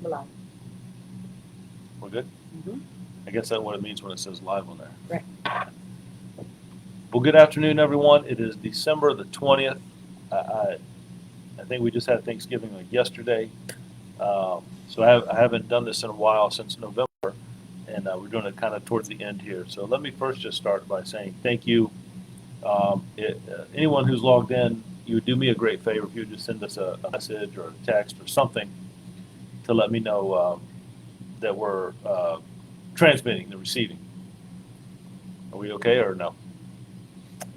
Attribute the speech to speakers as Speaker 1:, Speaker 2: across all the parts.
Speaker 1: We're live.
Speaker 2: We're good?
Speaker 1: Mm-hmm.
Speaker 2: I guess that's what it means when it says live on there.
Speaker 1: Right.
Speaker 2: Well, good afternoon, everyone. It is December the 20th. I think we just had Thanksgiving like yesterday. So I haven't done this in a while, since November, and we're doing it kind of towards the end here. So let me first just start by saying thank you. Anyone who's logged in, you would do me a great favor if you would just send us a message or a text or something to let me know that we're transmitting, the receiving. Are we okay or no?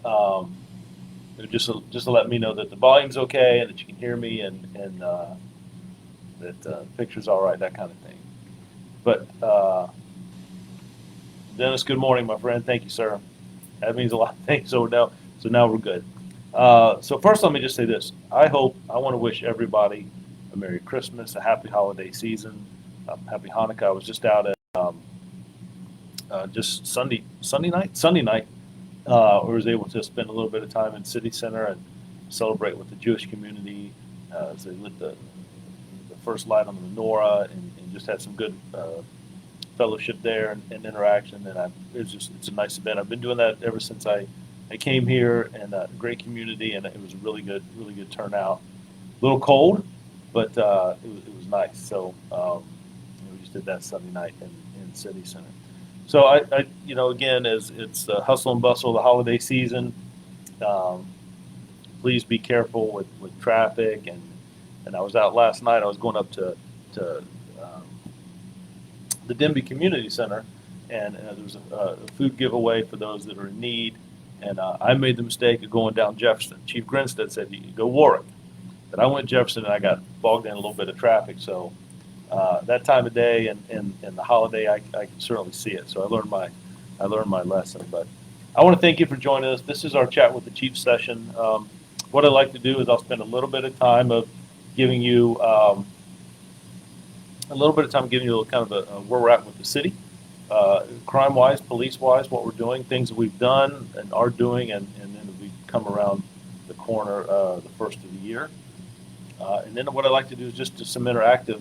Speaker 2: Um, just to let me know that the volume's okay and that you can hear me, and that the picture's all right, that kind of thing. But Dennis, good morning, my friend. Thank you, sir. That means a lot. Thanks. So now we're good. So first, let me just say this. I want to wish everybody a Merry Christmas, a Happy Holiday Season, Happy Hanukkah. I was just out at just Sunday night. I was able to spend a little bit of time in City Center and celebrate with the Jewish community as they lit the first light on the menorah, and just had some good fellowship there and interaction. And it's a nice event. I've been doing that ever since I came here, and a great community, and it was a really good turnout. A little cold, but it was nice. So we just did that Sunday night in City Center. So again, as it's the hustle and bustle of the holiday season, um, please be careful with traffic. And I was out last night. I was going up to um, the Denby Community Center, and there was a food giveaway for those that are in need. And I made the mistake of going down Jefferson. Chief Grinstead said, "You go Warwick," but I went Jefferson, and I got bogged in a little bit of traffic. So that time of day and the holiday, I can certainly see it. So I learned my lesson. But I want to thank you for joining us. This is our chat with the chief session. What I like to do is I'll spend a little bit of time of giving you kind of where we're at with the city, crime-wise, police-wise, what we're doing, things that we've done and are doing, and then we come around the corner the first of the year. And then what I like to do is just some interactive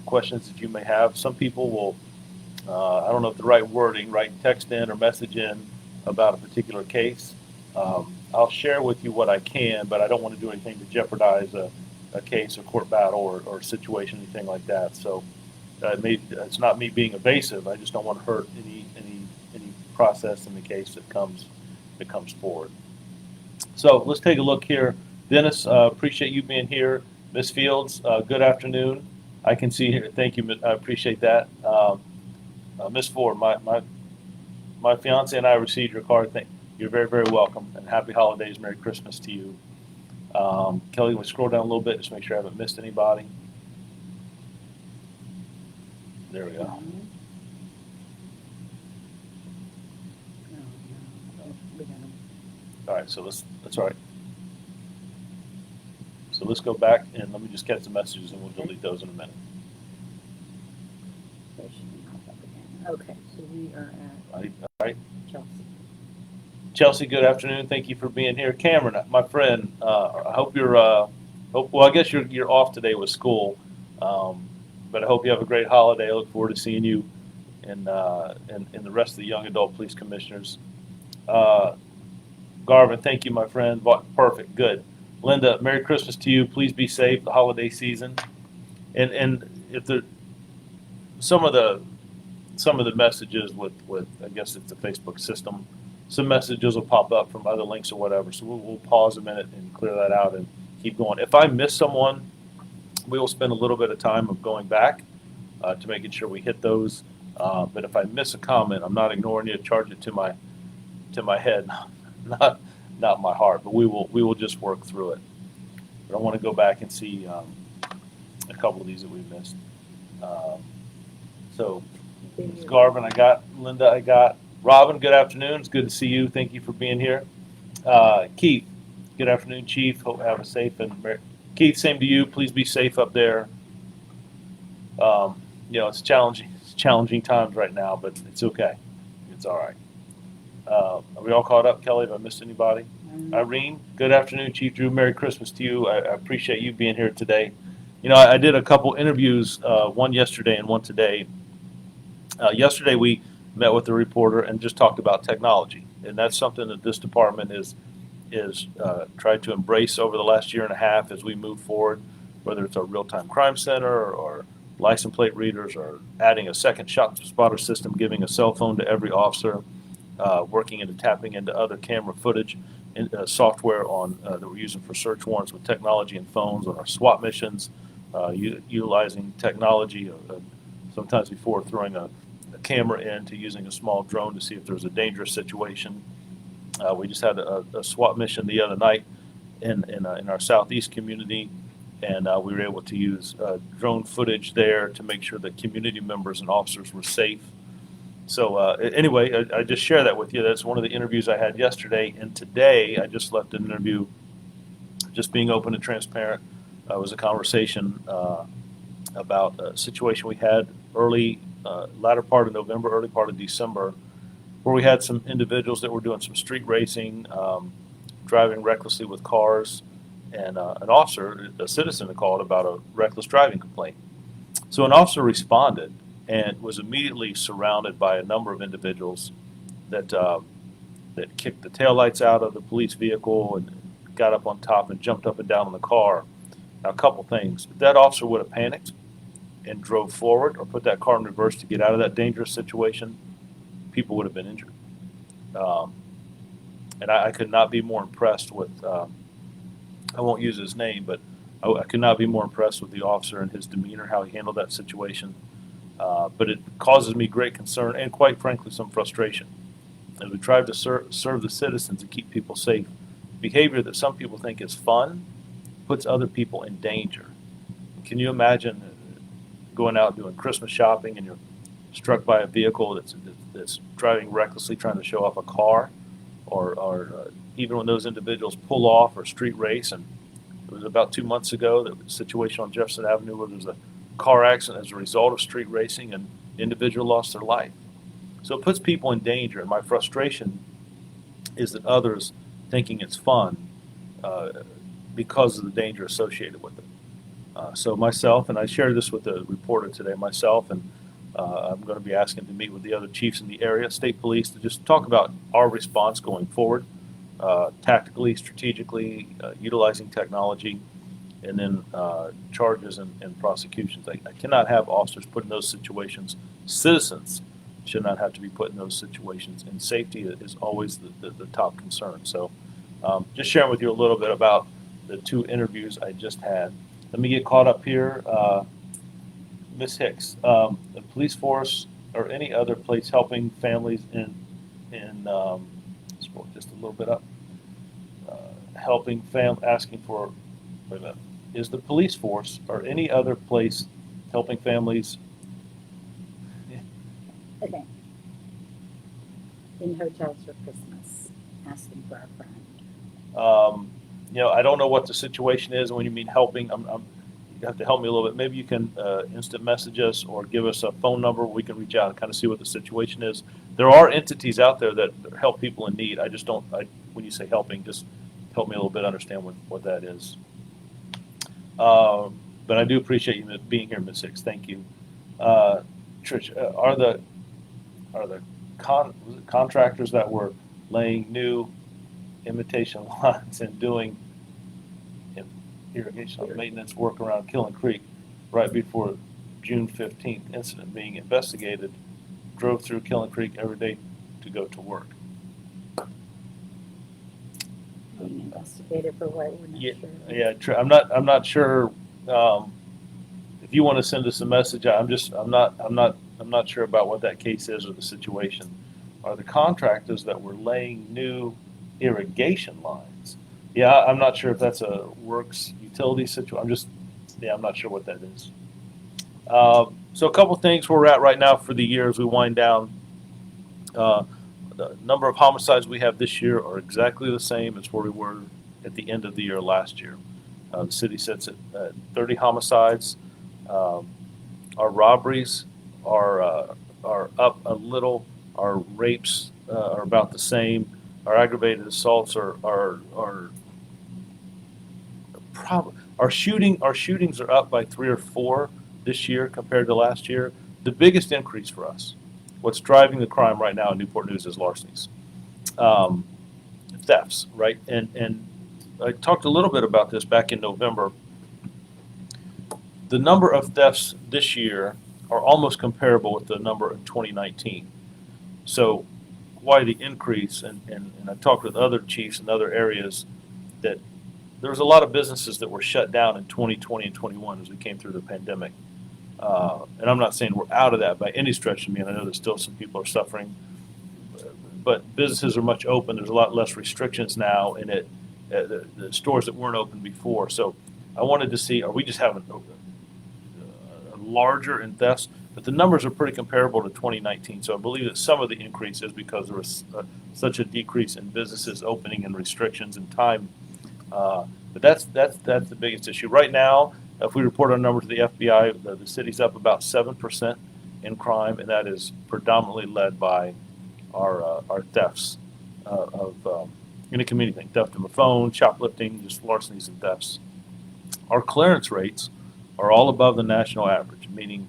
Speaker 2: questions that you may have. Some people will, I don't know if the right wording, write text in or message in about a particular case. I'll share with you what I can, but I don't want to do anything to jeopardize a case or court battle or situation, anything like that. So it's not me being evasive. I just don't want to hurt any process in the case that comes forward. So let's take a look here. Dennis, appreciate you being here. Miss Fields, good afternoon. I can see here. Thank you. I appreciate that. Miss Ford, my fiance and I received your card. You're very, very welcome, and happy holidays. Merry Christmas to you. Kelly, we scroll down a little bit just to make sure I haven't missed anybody. There we go.
Speaker 1: Mm-hmm.
Speaker 2: All right, so that's all right. So let's go back and let me just catch the messages, and we'll delete those in a minute.
Speaker 1: Okay, so we are
Speaker 2: All
Speaker 1: at
Speaker 2: right.
Speaker 1: Chelsea.
Speaker 2: Chelsea, good afternoon. Thank you for being here. Cameron, my friend, I hope you're. Well, I guess you're off today with school, but I hope you have a great holiday. I look forward to seeing you and the rest of the young adult police commissioners. Garvin, thank you, my friend. Perfect, good. Linda, Merry Christmas to you. Please be safe the holiday season. And if there some of the messages with I guess it's the Facebook system, some messages will pop up from other links or whatever. So we'll pause a minute and clear that out and keep going. If I miss someone, we will spend a little bit of time of going back to making sure we hit those. But if I miss a comment, I'm not ignoring you. Charge it to my head, not my heart. But we will just work through it. But I want to go back and see a couple of these that we missed. So it's Garvin, I got. Linda, I got. Robin, good afternoon. It's good to see you. Thank you for being here. Keith, good afternoon, Chief. Hope you have a safe Keith, same to you. Please be safe up there. It's challenging. It's challenging times right now, but it's okay. It's all right. Are we all caught up, Kelly? If I missed anybody? Irene, good afternoon, Chief Drew. Merry Christmas to you. I appreciate you being here today. I did a couple interviews, one yesterday and one today. Yesterday we met with a reporter and just talked about technology, and that's something that this department is tried to embrace over the last year and a half as we move forward, whether it's our real-time crime center or license plate readers or adding a second shot spotter system, giving a cell phone to every officer, working into tapping into other camera footage and software on that we're using for search warrants with technology and phones on our SWAT missions, utilizing technology sometimes before throwing a camera in to using a small drone to see if there's a dangerous situation. We just had a SWAT mission the other night in our southeast community, and we were able to use drone footage there to make sure that community members and officers were safe. So anyway, I just share that with you. That's one of the interviews I had yesterday, and today I just left an interview. Just being open and transparent, was a conversation about a situation we had latter part of November, early part of December, where we had some individuals that were doing some street racing, driving recklessly with cars, and an officer, a citizen, had called about a reckless driving complaint. So an officer responded and was immediately surrounded by a number of individuals that kicked the taillights out of the police vehicle and got up on top and jumped up and down in the car. Now, a couple things. If that officer would have panicked and drove forward or put that car in reverse to get out of that dangerous situation, people would have been injured. And I could not be more impressed with, I won't use his name, but I could not be more impressed with the officer and his demeanor, how he handled that situation. But it causes me great concern and, quite frankly, some frustration. As we try to serve the citizens and keep people safe, behavior that some people think is fun puts other people in danger. Can you imagine going out doing Christmas shopping and you're struck by a vehicle that's driving recklessly, trying to show off a car, or even when those individuals pull off or street race? And it was about 2 months ago, the situation on Jefferson Avenue where there's a car accident as a result of street racing, and the individual lost their life. So it puts people in danger, and my frustration is that others thinking it's fun because of the danger associated with it. So myself, and I shared this with the reporter today, myself, and I'm going to be asking to meet with the other chiefs in the area, state police, to just talk about our response going forward, tactically, strategically, utilizing technology, and then charges and prosecutions. I cannot have officers put in those situations. Citizens should not have to be put in those situations, and safety is always the top concern. So just sharing with you a little bit about the 2 interviews I just had. Let me get caught up here. Ms. Hicks, the police force or any other place helping families scroll just a little bit up, asking for, wait a minute, is the police force or any other place helping families?
Speaker 1: Okay. In hotels for Christmas, asking for our friend.
Speaker 2: I don't know what the situation is. When you mean helping, you have to help me a little bit. Maybe you can instant message us or give us a phone number. We can reach out and kind of see what the situation is. There are entities out there that help people in need. I just don't, when you say helping, just help me a little bit understand what that is. But I do appreciate you being here, Ms. Hicks. Thank you. Trish, are the contractors that were laying new imitation lines and doing irrigation maintenance work around Killen Creek right before June 15th incident being investigated, drove through Killen Creek every day to go to work?
Speaker 1: Being investigated for what? We're not
Speaker 2: Yeah,
Speaker 1: sure.
Speaker 2: I'm not sure. If you want to send us a message, I'm not sure about what that case is or the situation. Are the contractors that were laying new irrigation lines? Yeah, I'm not sure if that's a works utility situation. I'm not sure what that is. So a couple things where we're at right now for the year as we wind down. The number of homicides we have this year are exactly the same as where we were at the end of the year last year. The city sits at 30 homicides. Our robberies are up a little. Our rapes are about the same. Our aggravated assaults are probably, Our shootings are up by 3 or 4 this year compared to last year. The biggest increase for us, what's driving the crime right now in Newport News is larcenies, thefts, right? And I talked a little bit about this back in November. The number of thefts this year are almost comparable with the number in 2019. So why the increase? And I talked with other chiefs in other areas that there was a lot of businesses that were shut down in 2020 and 21 as we came through the pandemic. And I'm not saying we're out of that by any stretch of the meaning. I know that still some people are suffering, but businesses are much open. There's a lot less restrictions now in it. The stores that weren't open before. So I wanted to see, are we just having a larger in thefts? But the numbers are pretty comparable to 2019. So I believe that some of the increase is because there was such a decrease in businesses opening and restrictions and time. But that's the biggest issue right now. If we report our numbers to the FBI, the city's up about 7% in crime, and that is predominantly led by our thefts in the community thing, theft of a phone, shoplifting, just larcenies and thefts. Our clearance rates are all above the national average, meaning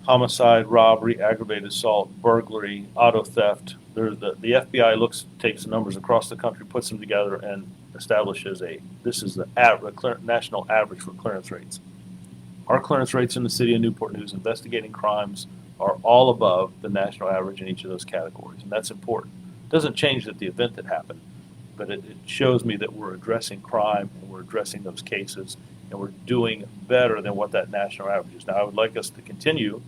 Speaker 2: homicide, robbery, aggravated assault, burglary, auto theft. The FBI takes the numbers across the country, puts them together, and establishes this is the national average for clearance rates. Our clearance rates in the city of Newport News investigating crimes are all above the national average in each of those categories, and that's important. It doesn't change the event that happened, but it shows me that we're addressing crime and we're addressing those cases, and we're doing better than what that national average is. Now, I would like us to continue,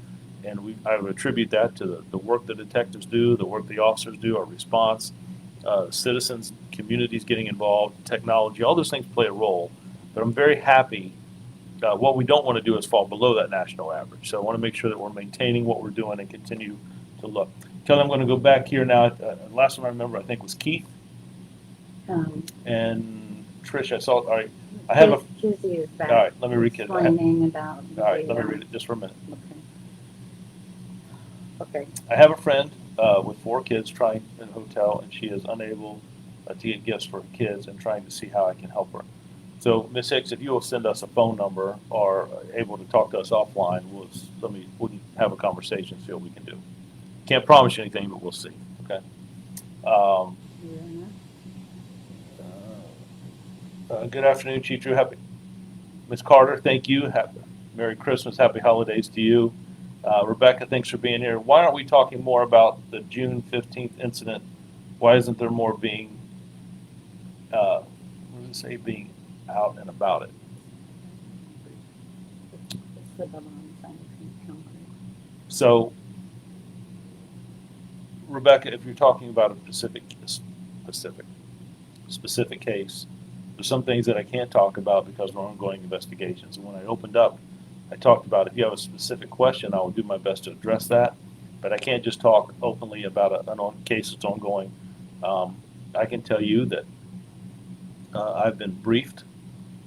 Speaker 2: and I would attribute that to the work the detectives do, the work the officers do, our response, citizens, communities getting involved, technology, all those things play a role. But I'm very happy. What we don't want to do is fall below that national average. So I want to make sure that we're maintaining what we're doing and continue to look. Kelly, I'm going to go back here now. Last one I remember, I think, was Keith and Trish. I saw. All right, I have a.
Speaker 1: Kizzy is back.
Speaker 2: All right, let me read it.
Speaker 1: Explaining about.
Speaker 2: All right, let me read it just for a minute.
Speaker 1: Okay.
Speaker 2: I have a friend with 4 kids trying in a hotel, and she is unable to get gifts for her kids and trying to see how I can help her. So, Ms. Hicks, if you will send us a phone number or able to talk to us offline, we can have a conversation, see what we can do. Can't promise you anything, but we'll see. Okay. Good afternoon, Chief Drew. Ms. Carter, thank you. Merry Christmas, Happy Holidays to you. Rebecca, thanks for being here. Why aren't we talking more about the June 15th incident? Why isn't there more being, what does it say, being out and about it? So, Rebecca, if you're talking about a specific case, there's some things that I can't talk about because we're ongoing investigations. And when I opened up, I talked about if you have a specific question, I will do my best to address that. But I can't just talk openly about a case that's ongoing. I can tell you that I've been briefed.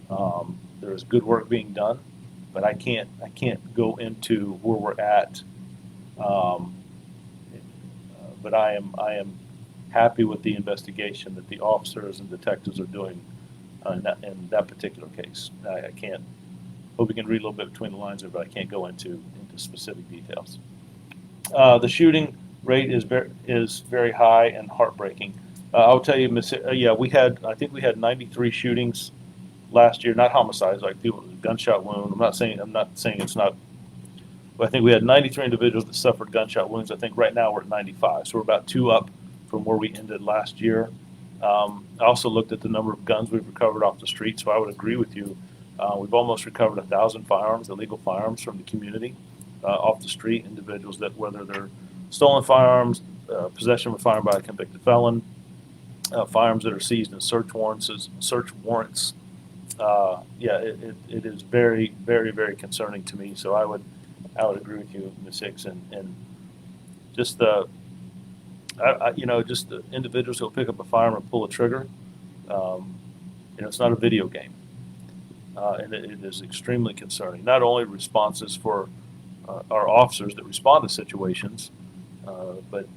Speaker 2: There is good work being done, but I can't go into where we're at. But I am happy with the investigation that the officers and detectives are doing in that particular case. I can't. Hope you can read a little bit between the lines there, but I can't go into specific details. The shooting rate is very high and heartbreaking. I'll tell you, I think we had 93 shootings last year, not homicides, like people with a gunshot wound. I'm not saying it's not, but I think we had 93 individuals that suffered gunshot wounds. I think right now we're at 95, so we're about 2 up from where we ended last year. I also looked at the number of guns we've recovered off the street, so I would agree with you. We've almost recovered 1,000 firearms, illegal firearms from the community off the street, individuals that, whether they're stolen firearms, possession of a firearm by a convicted felon, firearms that are seized in search warrants. It is very, very, very concerning to me. So I would agree with you, Ms. Hicks, and just just the individuals who'll pick up a firearm and pull a trigger. It's not a video game. And it is extremely concerning. Not only responses for our officers that respond to situations, but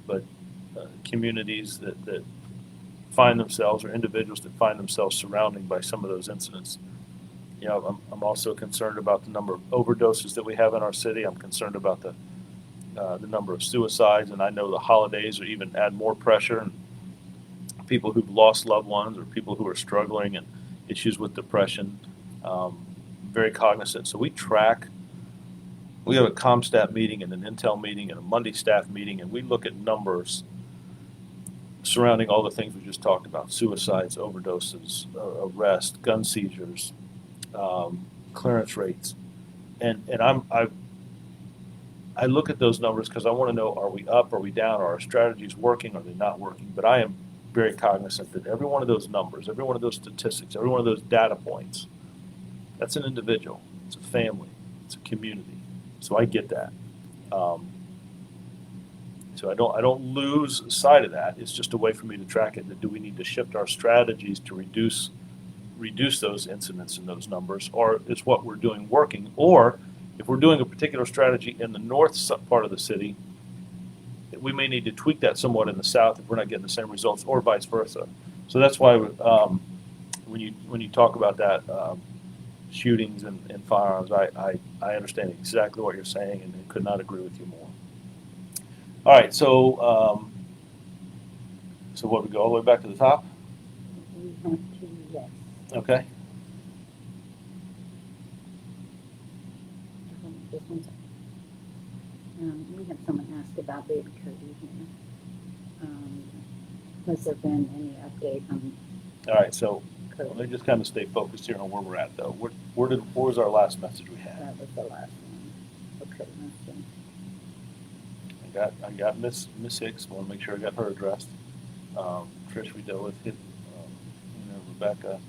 Speaker 2: communities that find themselves, or individuals that find themselves surrounded by some of those incidents. I'm also concerned about the number of overdoses that we have in our city. I'm concerned about the number of suicides, and I know the holidays are even add more pressure. And people who've lost loved ones or people who are struggling and issues with depression, very cognizant. So we track. We have a ComStat meeting and an Intel meeting and a Monday staff meeting, and we look at numbers surrounding all the things we just talked about: suicides, overdoses, arrests, gun seizures, clearance rates, and I look at those numbers because I want to know: are we up? Are we down? Are our strategies working? Are they not working? But I am very cognizant that every one of those numbers, every one of those statistics, every one of those data points, that's an individual, it's a family, it's a community. So I get that. So I don't lose sight of that. It's just a way for me to track it. That do we need to shift our strategies to reduce those incidents and those numbers, or is what we're doing working? Or if we're doing a particular strategy in the north part of the city, we may need to tweak that somewhat in the south if we're not getting the same results, or vice versa. So that's why when you talk about that shootings and firearms, I understand exactly what you're saying and could not agree with you more. All right, so what, we go all the way back to the top?
Speaker 1: We have to, yes.
Speaker 2: Okay.
Speaker 1: This one's, we have someone ask about baby Cody here. Has there been any update on
Speaker 2: All right, so
Speaker 1: Cody?
Speaker 2: let me just kind of stay focused here on where we're at, though. What was our last message we had?
Speaker 1: That was the last one. Okay, let's see.
Speaker 2: I got Miss Hicks. Want to make sure I got her addressed. Trish, we dealt with it. Rebecca.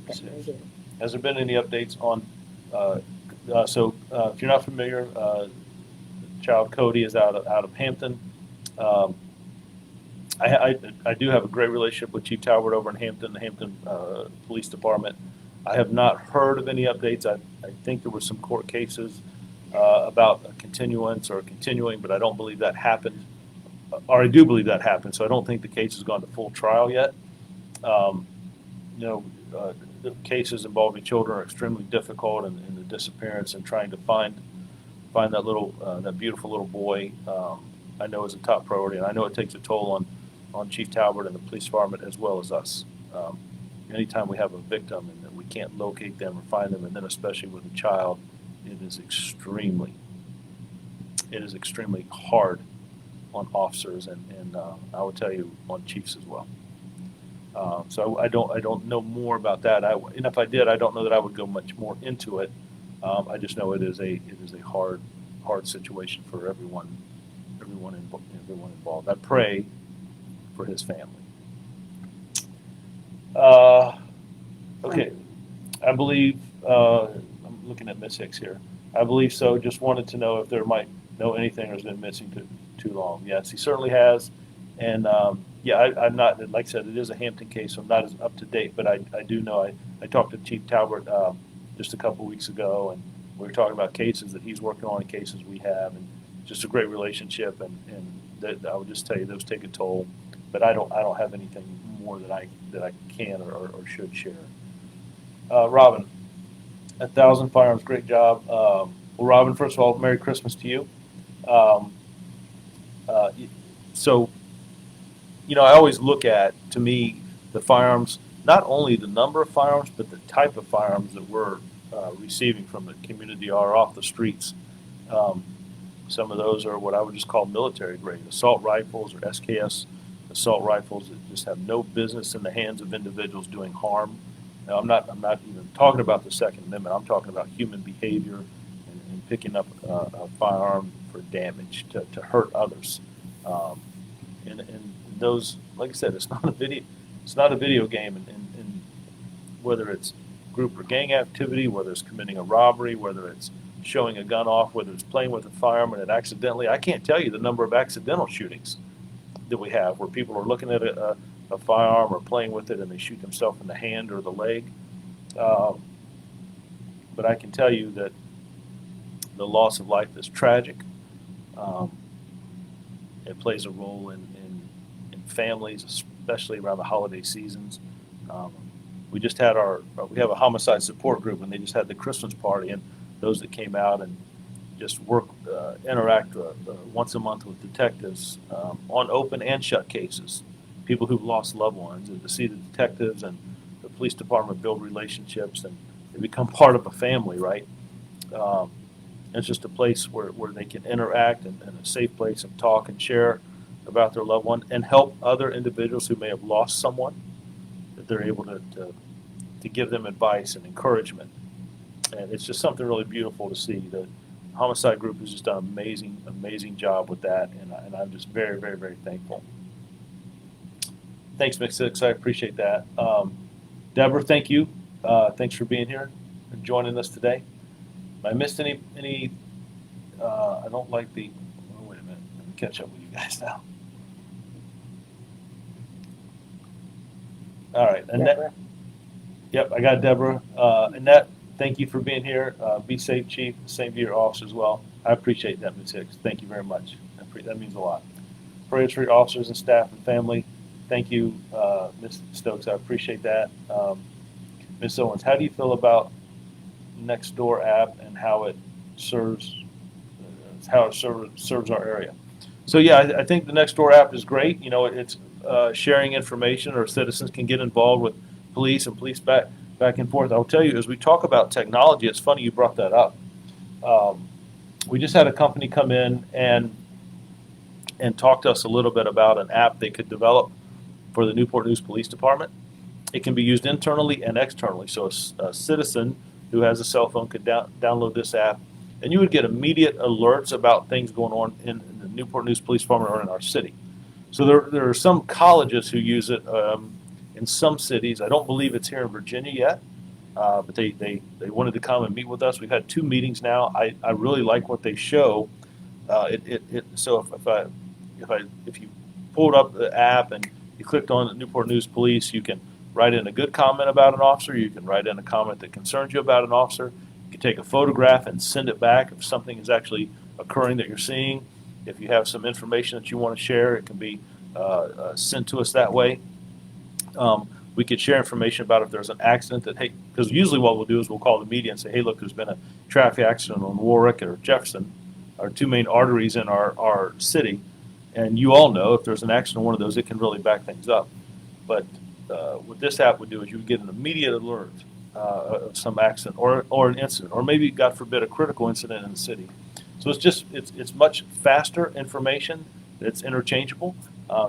Speaker 2: Miss
Speaker 1: Okay,
Speaker 2: Hicks.
Speaker 1: very good.
Speaker 2: Has there been any updates on? If you're not familiar, the child Cody is out of Hampton. I do have a great relationship with Chief Talbot over in Hampton, the Hampton Police Department. I have not heard of any updates. I think there were some court cases about a continuance or continuing, but I don't believe that happened. Or I do believe that happened, so I don't think the case has gone to full trial yet. The cases involving children are extremely difficult, and the disappearance and trying to find that beautiful little boy, I know is a top priority, and I know it takes a toll on Chief Talbot and the police department as well as us. Anytime we have a victim and that we can't locate them or find them, and then especially with a child, it is extremely hard on officers, and I would tell you on chiefs as well. So I don't know more about that. And if I did, I don't know that I would go much more into it. I just know it is a hard situation for everyone involved. I pray for his family. Okay, I believe I'm looking at Miss Hicks here. I believe so. Just wanted to know if there might know anything or has been missing too long. Yes, he certainly has. And I'm not, like I said, it is a Hampton case, so I'm not as up to date, but I do know. I talked to Chief Talbot just a couple weeks ago, and we were talking about cases that he's working on and cases we have, and just a great relationship. And that, I would just tell you, those take a toll. But I don't have anything more that I can or should share. Robin, 1,000 Firearms, great job. Well, Robin, first of all, Merry Christmas to you. So, I always look at, to me, the firearms, not only the number of firearms, but the type of firearms that we're receiving from the community are off the streets. Some of those are what I would just call military grade assault rifles or SKS assault rifles that just have no business in the hands of individuals doing harm. Now, I'm not even talking about the Second Amendment. I'm talking about human behavior and picking up a firearm for damage to hurt others. And those, like I said, it's not a video game, and whether it's group or gang activity, whether it's committing a robbery, whether it's showing a gun off, whether it's playing with a firearm and it accidentally, I can't tell you the number of accidental shootings that we have where people are looking at a firearm or playing with it and they shoot themselves in the hand or the leg. But I can tell you that the loss of life is tragic. It plays a role in families, especially around the holiday seasons. we just had we have a homicide support group, and they just had the Christmas party, and those that came out and just interact once a month with detectives on open and shut cases, people who've lost loved ones, and to see the detectives and the police department build relationships and they become part of a family, right? It's just a place where they can interact and a safe place and talk and share about their loved one and help other individuals who may have lost someone, that they're able to give them advice and encouragement. And it's just something really beautiful to see. The homicide group has just done an amazing job with that, and I'm just very, very, very thankful. Thanks, Mix Six. I appreciate that. Deborah, thank you. Thanks for being here and joining us today. If I missed any I don't like the, oh, wait a minute. Let me catch up with you guys now. All right. Annette,
Speaker 1: Deborah.
Speaker 2: yep, I got Deborah. Annette, thank you for being here. Be safe, Chief. Same to your officer as well. I appreciate that, Ms. Hicks. Thank you very much. That means a lot. Prayers for your officers and staff and family. Thank you, Ms. Stokes. I appreciate that. Ms. Owens, how do you feel about Nextdoor app and how it serves our area? So yeah, I think the Nextdoor app is great. You know, it's sharing information, or citizens can get involved with police and police back and forth. I'll tell you, as we talk about technology, it's funny you brought that up. We just had a company come in and talk to us a little bit about an app they could develop for the Newport News Police Department. It can be used internally and externally. So a citizen who has a cell phone could download this app, and you would get immediate alerts about things going on in the Newport News Police Department or in our city. So there are some colleges who use it in some cities. I don't believe it's here in Virginia yet, but they wanted to come and meet with us. We've had 2 meetings now. I really like what they show. So if you pulled up the app and you clicked on Newport News Police, you can write in a good comment about an officer. You can write in a comment that concerns you about an officer. You can take a photograph and send it back if something is actually occurring that you're seeing. If you have some information that you want to share, it can be sent to us that way. We could share information about if there's an accident that, hey, because usually what we'll do is we'll call the media and say, hey, look, there's been a traffic accident on Warwick or Jefferson, our 2 main arteries in our city. And you all know if there's an accident on one of those, it can really back things up. But what this app would do is you would get an immediate alert of some accident or an incident, or maybe, God forbid, a critical incident in the city. So it's much faster information. It's interchangeable.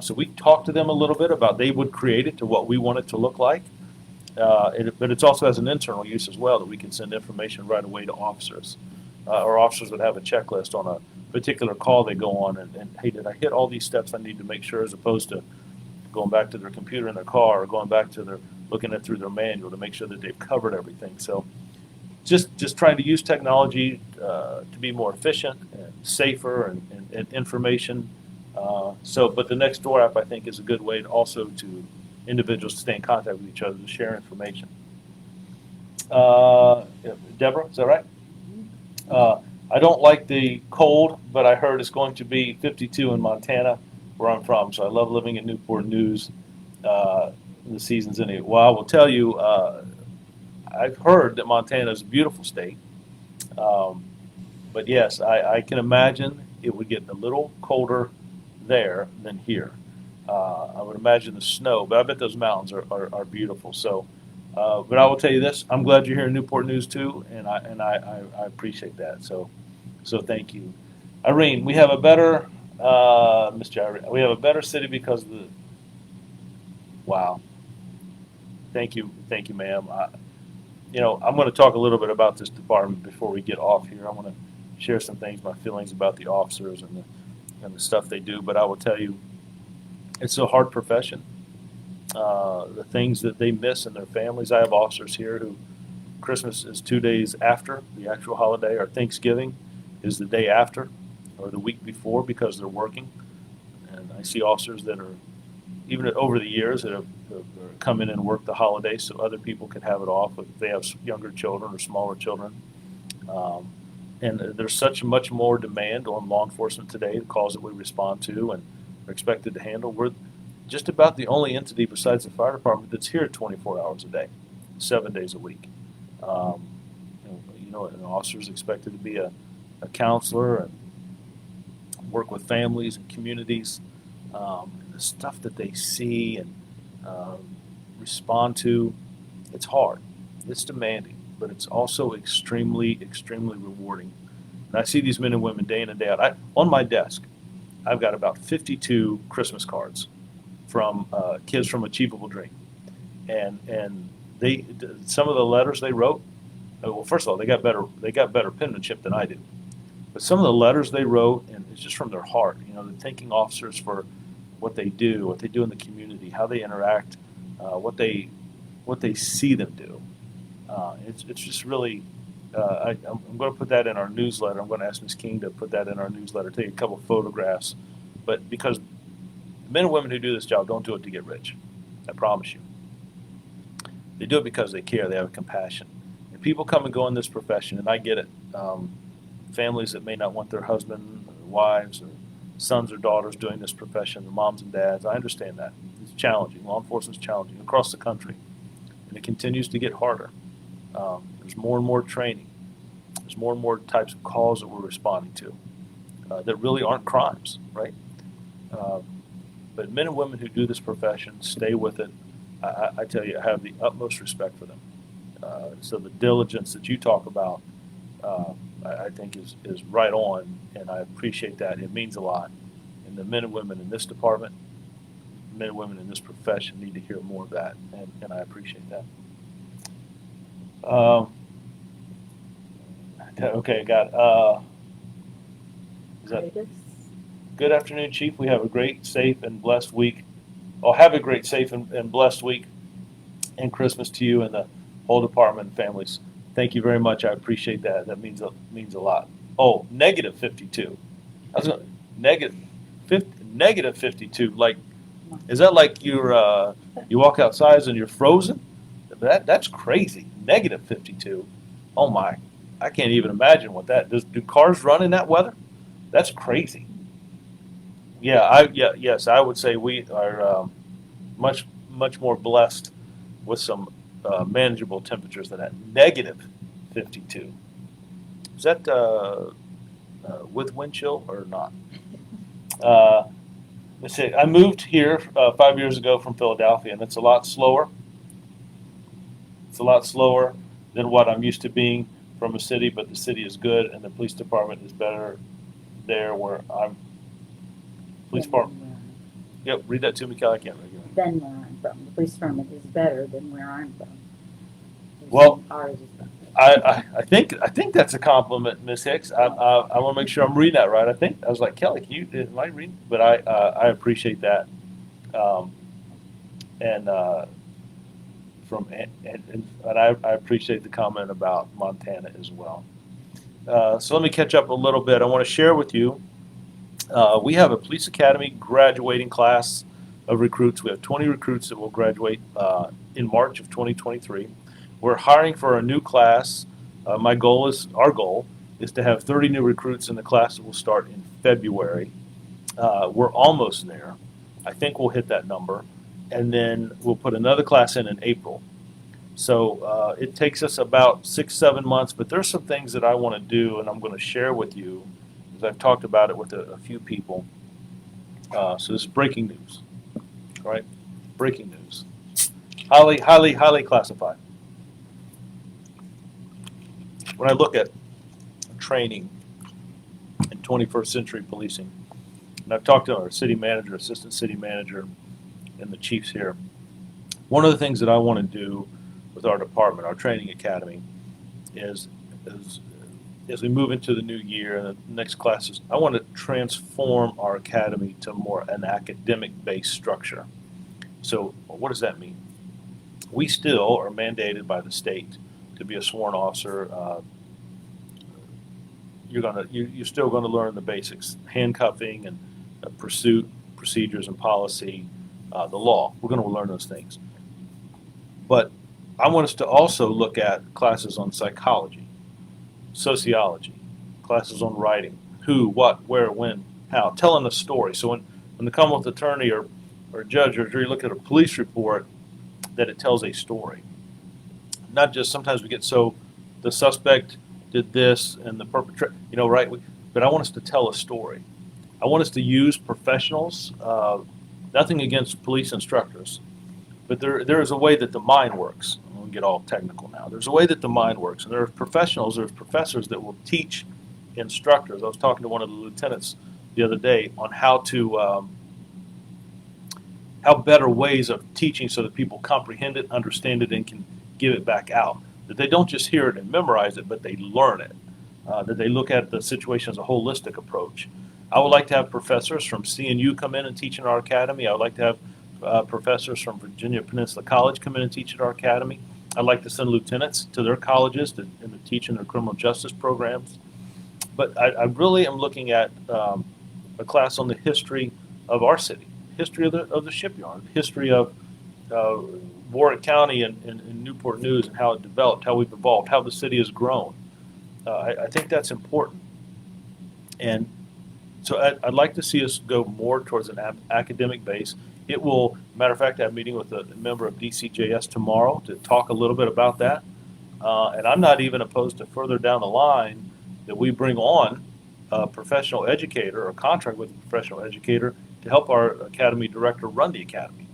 Speaker 2: So we talked to them a little bit about they would create it to what we want it to look like. But it also has an internal use as well, that we can send information right away to officers. Or officers would have a checklist on a particular call they go on and hey, did I hit all these steps I need to make sure, as opposed to going back to their computer in their car or going back to looking through their manual to make sure that they've covered everything. So just trying to use technology to be more efficient and safer and information. But the Nextdoor app, I think, is a good way to individuals to stay in contact with each other, to share information. Deborah, is that right? I don't like the cold, but I heard it's going to be 52 in Montana, where I'm from. So I love living in Newport News. The season's in it. Well, I will tell you, I've heard that Montana is a beautiful state. But yes, I can imagine it would get a little colder there than here. I would imagine the snow, but I bet those mountains are beautiful. So, but I will tell you this: I'm glad you're here in Newport News too, and I appreciate that. So thank you, Irene. We have a better we have a better city because of the. Wow. Thank you, ma'am. I'm going to talk a little bit about this department before we get off here. I want to share some things, my feelings about the officers and the stuff they do. But I will tell you, it's a hard profession. The things that they miss in their families. I have officers here who Christmas is 2 days after the actual holiday, or Thanksgiving is the day after or the week before, because they're working. And I see officers that are, even over the years, that have come in and worked the holidays so other people can have it off if they have younger children or smaller children. And there's such much more demand on law enforcement today, the calls that we respond to and are expected to handle. We're just about the only entity besides the fire department that's here 24 hours a day. 7 days a week. An officer is expected to be a counselor and work with families and communities. And the stuff that they see and respond to, it's hard. It's demanding, but it's also extremely, extremely rewarding. And I see these men and women day in and day out. On my desk, I've got about 52 Christmas cards from kids from Achievable Dream, and they some of the letters they wrote. Well, first of all, they got better penmanship than I do, but some of the letters they wrote, and it's just from their heart. They're thanking officers for what they do in the community, how they interact, what they see them do. It's just really. I'm going to put that in our newsletter. I'm going to ask Ms. King to put that in our newsletter, take a couple of photographs. But because the men and women who do this job don't do it to get rich, I promise you. They do it because they care, they have a compassion. And people come and go in this profession, and I get it. Families that may not want their husband, or wives, or sons or daughters doing this profession, the moms and dads, I understand that. It's challenging. Law enforcement is challenging across the country, and it continues to get harder. There's more and more training. There's more and more types of calls that we're responding to that really aren't crimes, right? But men and women who do this profession stay with it. I tell you, I have the utmost respect for them. So the diligence that you talk about, I think is right on, and I appreciate that. It means a lot. And the men and women in this department, men and women in this profession need to hear more of that, and I appreciate that. Okay, got is that
Speaker 1: Titus?
Speaker 2: good afternoon, Chief. We have a great, safe, and blessed week. Oh, have a great, safe, and blessed week, and Christmas to you and the whole department and families. Thank you very much. I appreciate that. That means a lot. Oh, negative 52. I was going negative 52. Like, is that like you walk outside and you're frozen? That's crazy. Negative 52. Oh my, I can't even imagine what that does. Do cars run in that weather? That's crazy. Yes, I would say we are much more blessed with some manageable temperatures than that. Negative 52. Is that with wind chill or not? Let's see. I moved here 5 years ago from Philadelphia, and it's a lot slower. It's a lot slower than what I'm used to being from a city, but the city is good, and the police department is better there where I'm. Police department. Yep, read that to me, Kelly. I can't read it.
Speaker 1: Than where I'm from. The police department is better than where I'm from.
Speaker 2: Well,
Speaker 1: Ours is better.
Speaker 2: I think that's a compliment, Miss Hicks. I want to make sure I'm reading that right. I was like, Kelly, am I reading? But I appreciate that, and I appreciate the comment about Montana as well. So let me catch up a little bit. I want to share with you. We have a police academy graduating class of recruits. We have 20 recruits that will graduate in March of 2023. We're hiring for a new class. Our goal is to have 30 new recruits in the class that will start in February. We're almost there. I think we'll hit that number. And then we'll put another class in April. So it takes us about 6-7 months, but there's some things that I want to do, and I'm going to share with you, because I've talked about it with a few people. So this is breaking news, right? Breaking news. Highly, highly, highly classified. When I look at training in 21st century policing, and I've talked to our city manager, assistant city manager, and the chiefs here, one of the things that I want to do with our department, our training academy, is as we move into the new year and the next classes, I want to transform our academy to more an academic-based structure. So what does that mean? We still are mandated by the state to be a sworn officer. You're still going to learn the basics: handcuffing and pursuit procedures and policy, the law. We're going to learn those things. But I want us to also look at classes on psychology, sociology, classes on writing, who, what, where, when, how, telling a story. So when the Commonwealth attorney or judge or jury look at a police report, that it tells a story. not just sometimes we get so the suspect did this and the perpetrator, right? But I want us to tell a story. I want us to use professionals. Nothing against police instructors, but there is a way that the mind works. I'm going to get all technical now. There's a way that the mind works, and there are professionals, there's professors that will teach instructors. I was talking to one of the lieutenants the other day on how better ways of teaching so that people comprehend it, understand it, and can give it back out. That they don't just hear it and memorize it, but they learn it. That they look at the situation as a holistic approach. I would like to have professors from CNU come in and teach in our academy. I would like to have professors from Virginia Peninsula College come in and teach at our academy. I'd like to send lieutenants to their colleges to teach in their criminal justice programs. But I really am looking at a class on the history of our city, history of the shipyard, history of Warwick County and Newport News and how it developed, how we've evolved, how the city has grown. I think that's important. And so I'd like to see us go more towards an academic base. It will, matter of fact, I have a meeting with a member of DCJS tomorrow to talk a little bit about that. And I'm not even opposed to further down the line that we bring on a professional educator or contract with a professional educator to help our academy director run the academy.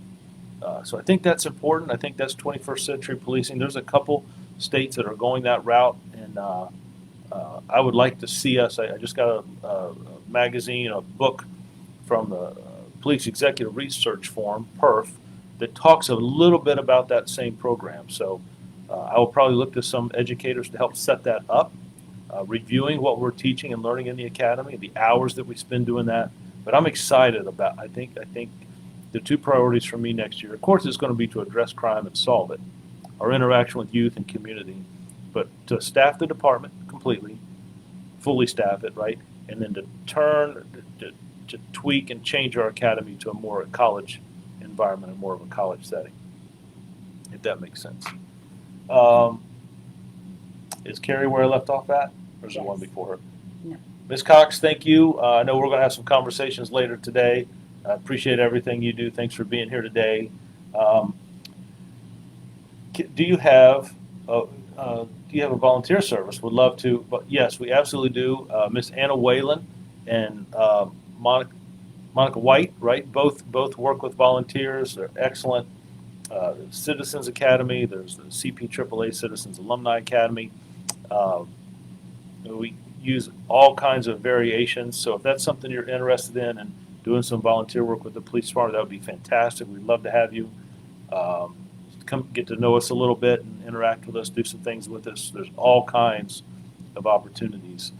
Speaker 2: So I think that's important. I think that's 21st century policing. There's a couple states that are going that route, and I would like to see us. I just got a magazine, a book from the Police Executive Research Forum, PERF, that talks a little bit about that same program. So I will probably look to some educators to help set that up, reviewing what we're teaching and learning in the academy, the hours that we spend doing that. But I'm excited about. I think the two priorities for me next year, of course, is going to be to address crime and solve it, our interaction with youth and community, but to staff the department completely, fully staff it, right, and then to to tweak and change our academy to a more college environment and more of a college setting, if that makes sense. Is Carrie where I left off at, or is there one before her?
Speaker 1: No.
Speaker 2: Ms. Cox, thank you. I know we're going to have some conversations later today. I appreciate everything you do. Thanks for being here today. Do you have a volunteer service? Would love to, but yes, we absolutely do. Miss Anna Whalen and Monica White, right? Both work with volunteers. They're excellent. Citizens Academy. There's the CPAAA Citizens Alumni Academy. We use all kinds of variations. So if that's something you're interested in and doing some volunteer work with the police department, that would be fantastic. We'd love to have you come get to know us a little bit and interact with us, do some things with us. There's all kinds of opportunities.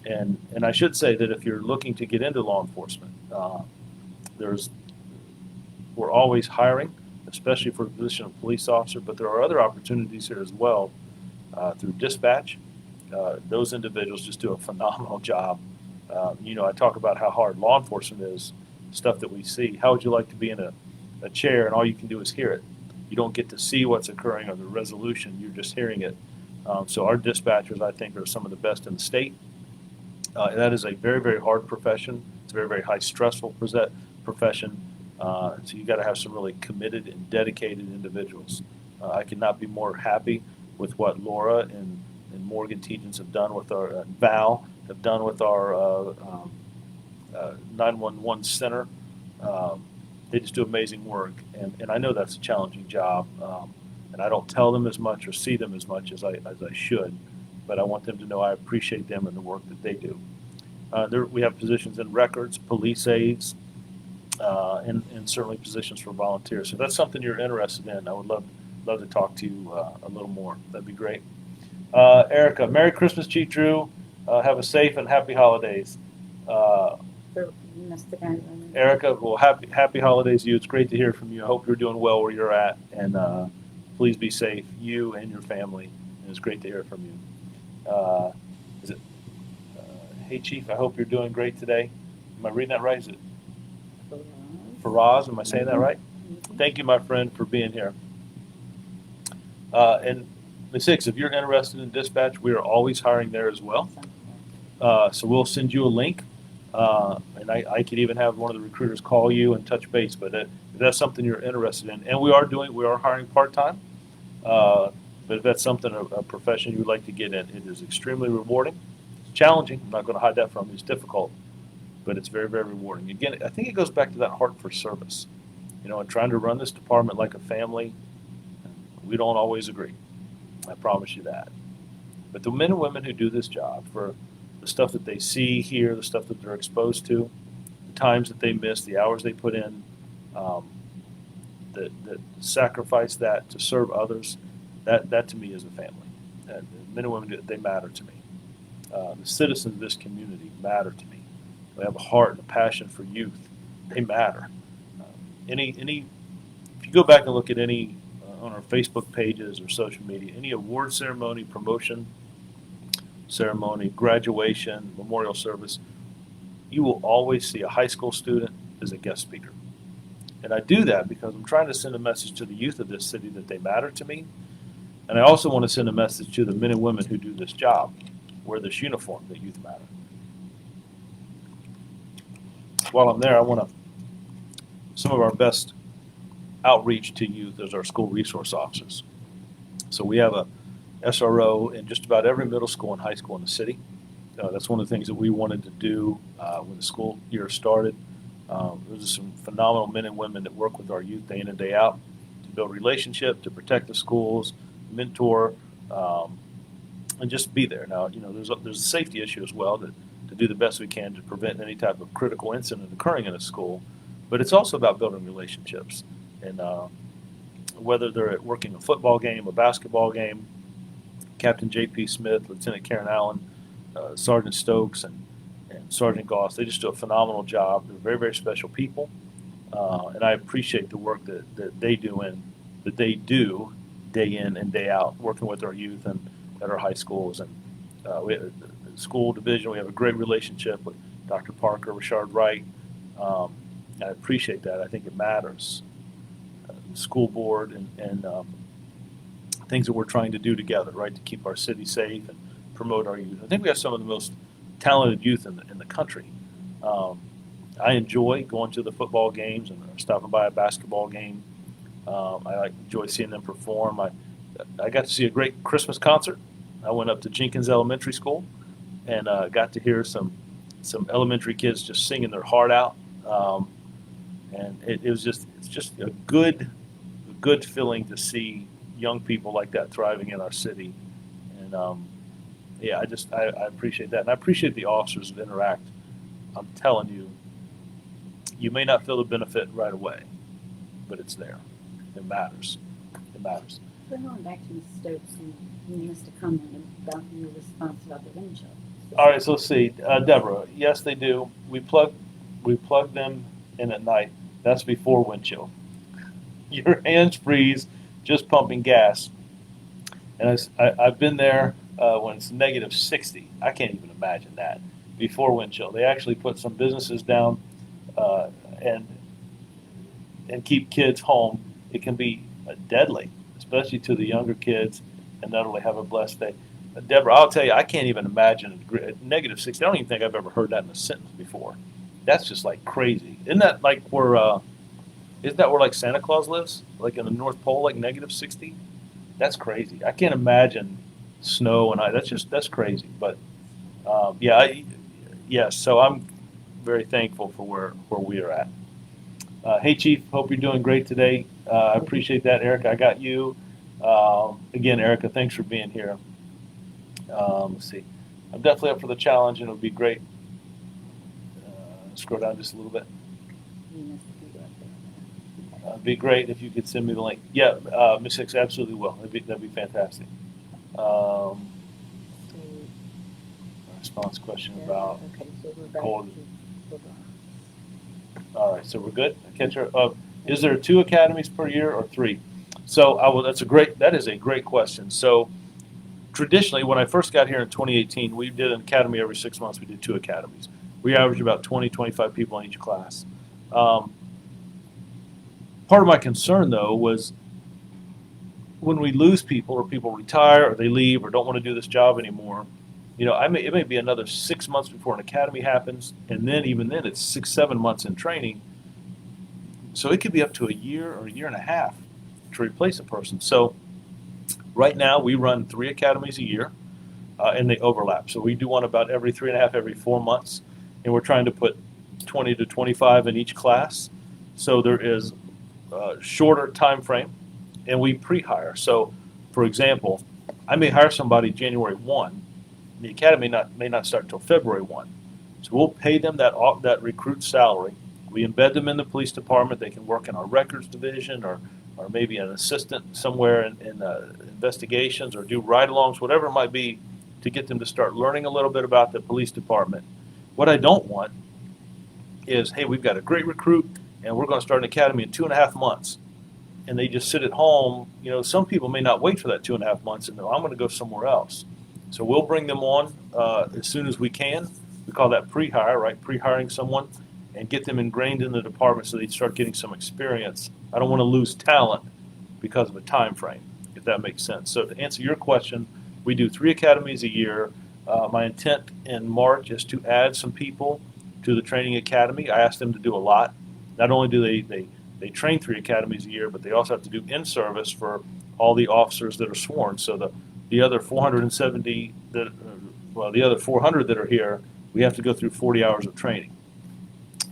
Speaker 2: And I should say that if you're looking to get into law enforcement, we're always hiring, especially for the position of police officer, but there are other opportunities here as well through dispatch. Those individuals just do a phenomenal job. I talk about how hard law enforcement is, stuff that we see. How would you like to be in a chair and all you can do is hear it? You don't get to see what's occurring or the resolution, you're just hearing it. So our dispatchers, I think, are some of the best in the state. That is a very, very hard profession. It's a very, very high stressful profession. So you got to have some really committed and dedicated individuals. I could not be more happy with what Laura and Morgan Tegens have done with our Val have done with our 911 center. They just do amazing work, and I know that's a challenging job. And I don't tell them as much or see them as much as I should, but I want them to know I appreciate them and the work that they do. We have positions in records, police aides, and certainly positions for volunteers. So if that's something you're interested in, I would love to talk to you a little more. That'd be great. Erica, Merry Christmas, Chief Drew. Have a safe and happy holidays. Erica, well, happy holidays to you. It's great to hear from you. I hope you're doing well where you're at, and please be safe, you and your family. And it's great to hear from you. Hey, Chief, I hope you're doing great today. Am I reading that right? Is it Faraz? Am I saying that right? Thank you, my friend, for being here. And Ms. Hicks, if you're interested in dispatch, we are always hiring there as well. So we'll send you a link. And I could even have one of the recruiters call you and touch base. But if that's something you're interested in, and we are hiring part-time. But if that's something, a profession you would like to get in, it is extremely rewarding. It's challenging. I'm not going to hide that from you. It's difficult, but it's very, very rewarding. Again, I think it goes back to that heart for service. And trying to run this department like a family, we don't always agree. I promise you that. But the men and women who do this job, for the stuff that they see, hear, the stuff that they're exposed to, the times that they miss, the hours they put in, that sacrifice that to serve others, that to me is a family. The men and women, they matter to me. The citizens of this community matter to me. They have a heart and a passion for youth. They matter. If you go back and look at any on our Facebook pages or social media, any award ceremony, promotion ceremony, graduation, memorial service, you will always see a high school student as a guest speaker. And I do that because I'm trying to send a message to the youth of this city that they matter to me. And I also want to send a message to the men and women who do this job, wear this uniform, that youth matter. While I'm there, I want to, some of our best outreach to youth is our school resource officers. So we have a SRO in just about every middle school and high school in the city. That's one of the things that we wanted to do when the school year started. There's some phenomenal men and women that work with our youth day in and day out to build relationship, to protect the schools, mentor, and just be there. Now, there's a safety issue as well, to do the best we can to prevent any type of critical incident occurring in a school. But it's also about building relationships. And whether they're at working a football game, a basketball game, Captain J.P. Smith, Lieutenant Karen Allen, Sergeant Stokes, and Sergeant Goss, they just do a phenomenal job. They're very, very special people. And I appreciate the work that they do day in and day out, working with our youth and at our high schools. And we have the school division, we have a great relationship with Dr. Parker, Richard Wright. I appreciate that. I think it matters. The school board and things that we're trying to do together, right, to keep our city safe and promote our youth. I think we have some of the most talented youth in the country. I enjoy going to the football games and stopping by a basketball game. I enjoy seeing them perform. I got to see a great Christmas concert. I went up to Jenkins Elementary School and got to hear some elementary kids just singing their heart out. And it's just a good feeling to see young people like that thriving in our city. And I appreciate that. And I appreciate the officers that interact. I'm telling you, you may not feel the benefit right away, but it's there. It matters. It matters.
Speaker 1: We're going back to Ms. Stokes, and you missed a comment about your response about the wind chill.
Speaker 2: All right, so let's see. Deborah, yes, they do. We plug them in at night. That's before wind chill. Your hands freeze just pumping gas. And I've been there when it's negative 60. I can't even imagine that. Before wind chill, they actually put some businesses down and keep kids home. It can be deadly, especially to the younger kids, and not only have a blessed day. Deborah, I'll tell you, I can't even imagine negative 60. I don't even think I've ever heard that in a sentence before. That's just like crazy. Isn't that where like Santa Claus lives? Like in the North Pole, like negative 60? That's crazy. I can't imagine snow and ice. That's crazy. But yes. So I'm very thankful for where we are at. Hey, Chief. Hope you're doing great today. I appreciate that, Erica. I got you. Again, Erica, thanks for being here. Let's see. I'm definitely up for the challenge, and it would be great. Scroll down just a little bit.
Speaker 1: You missed a few right there.
Speaker 2: It'd be great if you could send me the link. Yeah, Ms. Hicks absolutely will. That'd be fantastic.
Speaker 1: So,
Speaker 2: Response question
Speaker 1: yeah,
Speaker 2: about.
Speaker 1: okay, so we're back
Speaker 2: cold.
Speaker 1: to football.
Speaker 2: All right, so we're good. Catcher. Is there 2 academies per year or 3? So that is a great question. So traditionally, when I first got here in 2018, we did an academy every 6 months. We did 2 academies. We averaged about 20, 25 people in each class. Part of my concern, though, was when we lose people or people retire or they leave or don't want to do this job anymore, it may be another 6 months before an academy happens, and then even then it's 6, 7 months in training. So it could be up to a year or a year and a half to replace a person. So Right now, we run 3 academies a year, and they overlap. So we do one about every 3.5, every 4 months, and we're trying to put 20 to 25 in each class. So there is a shorter time frame, and we pre-hire. So, for example, I may hire somebody January 1. The academy may not start until February 1. So we'll pay them that recruit salary. We embed them in the police department. They can work in our records division or maybe an assistant somewhere in investigations or do ride-alongs, whatever it might be, to get them to start learning a little bit about the police department. What I don't want is, hey, we've got a great recruit and we're going to start an academy in 2.5 months. And they just sit at home. Some people may not wait for that 2.5 months and know, I'm going to go somewhere else. So we'll bring them on as soon as we can. We call that pre-hire, right? Pre-hiring someone and get them ingrained in the department so they start getting some experience. I don't want to lose talent because of a time frame, if that makes sense. So to answer your question, we do 3 academies a year. My intent in March is to add some people to the training academy. I asked them to do a lot. Not only do they train 3 academies a year, but they also have to do in-service for all the officers that are sworn. So the other 470 the other 400 that are here, we have to go through 40 hours of training.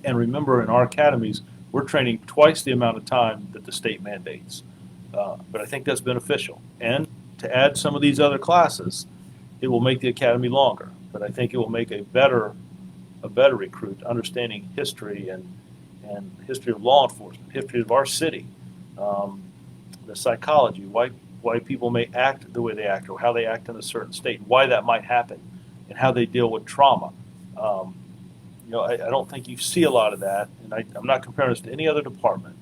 Speaker 2: And remember, in our academies, we're training twice the amount of time that the state mandates. But I think that's beneficial. And to add some of these other classes, it will make the academy longer. But I think it will make a better recruit, understanding history and history of law enforcement, history of our city, the psychology, why people may act the way they act or how they act in a certain state, why that might happen, and how they deal with trauma. I don't think you see a lot of that, and I'm not comparing us to any other department.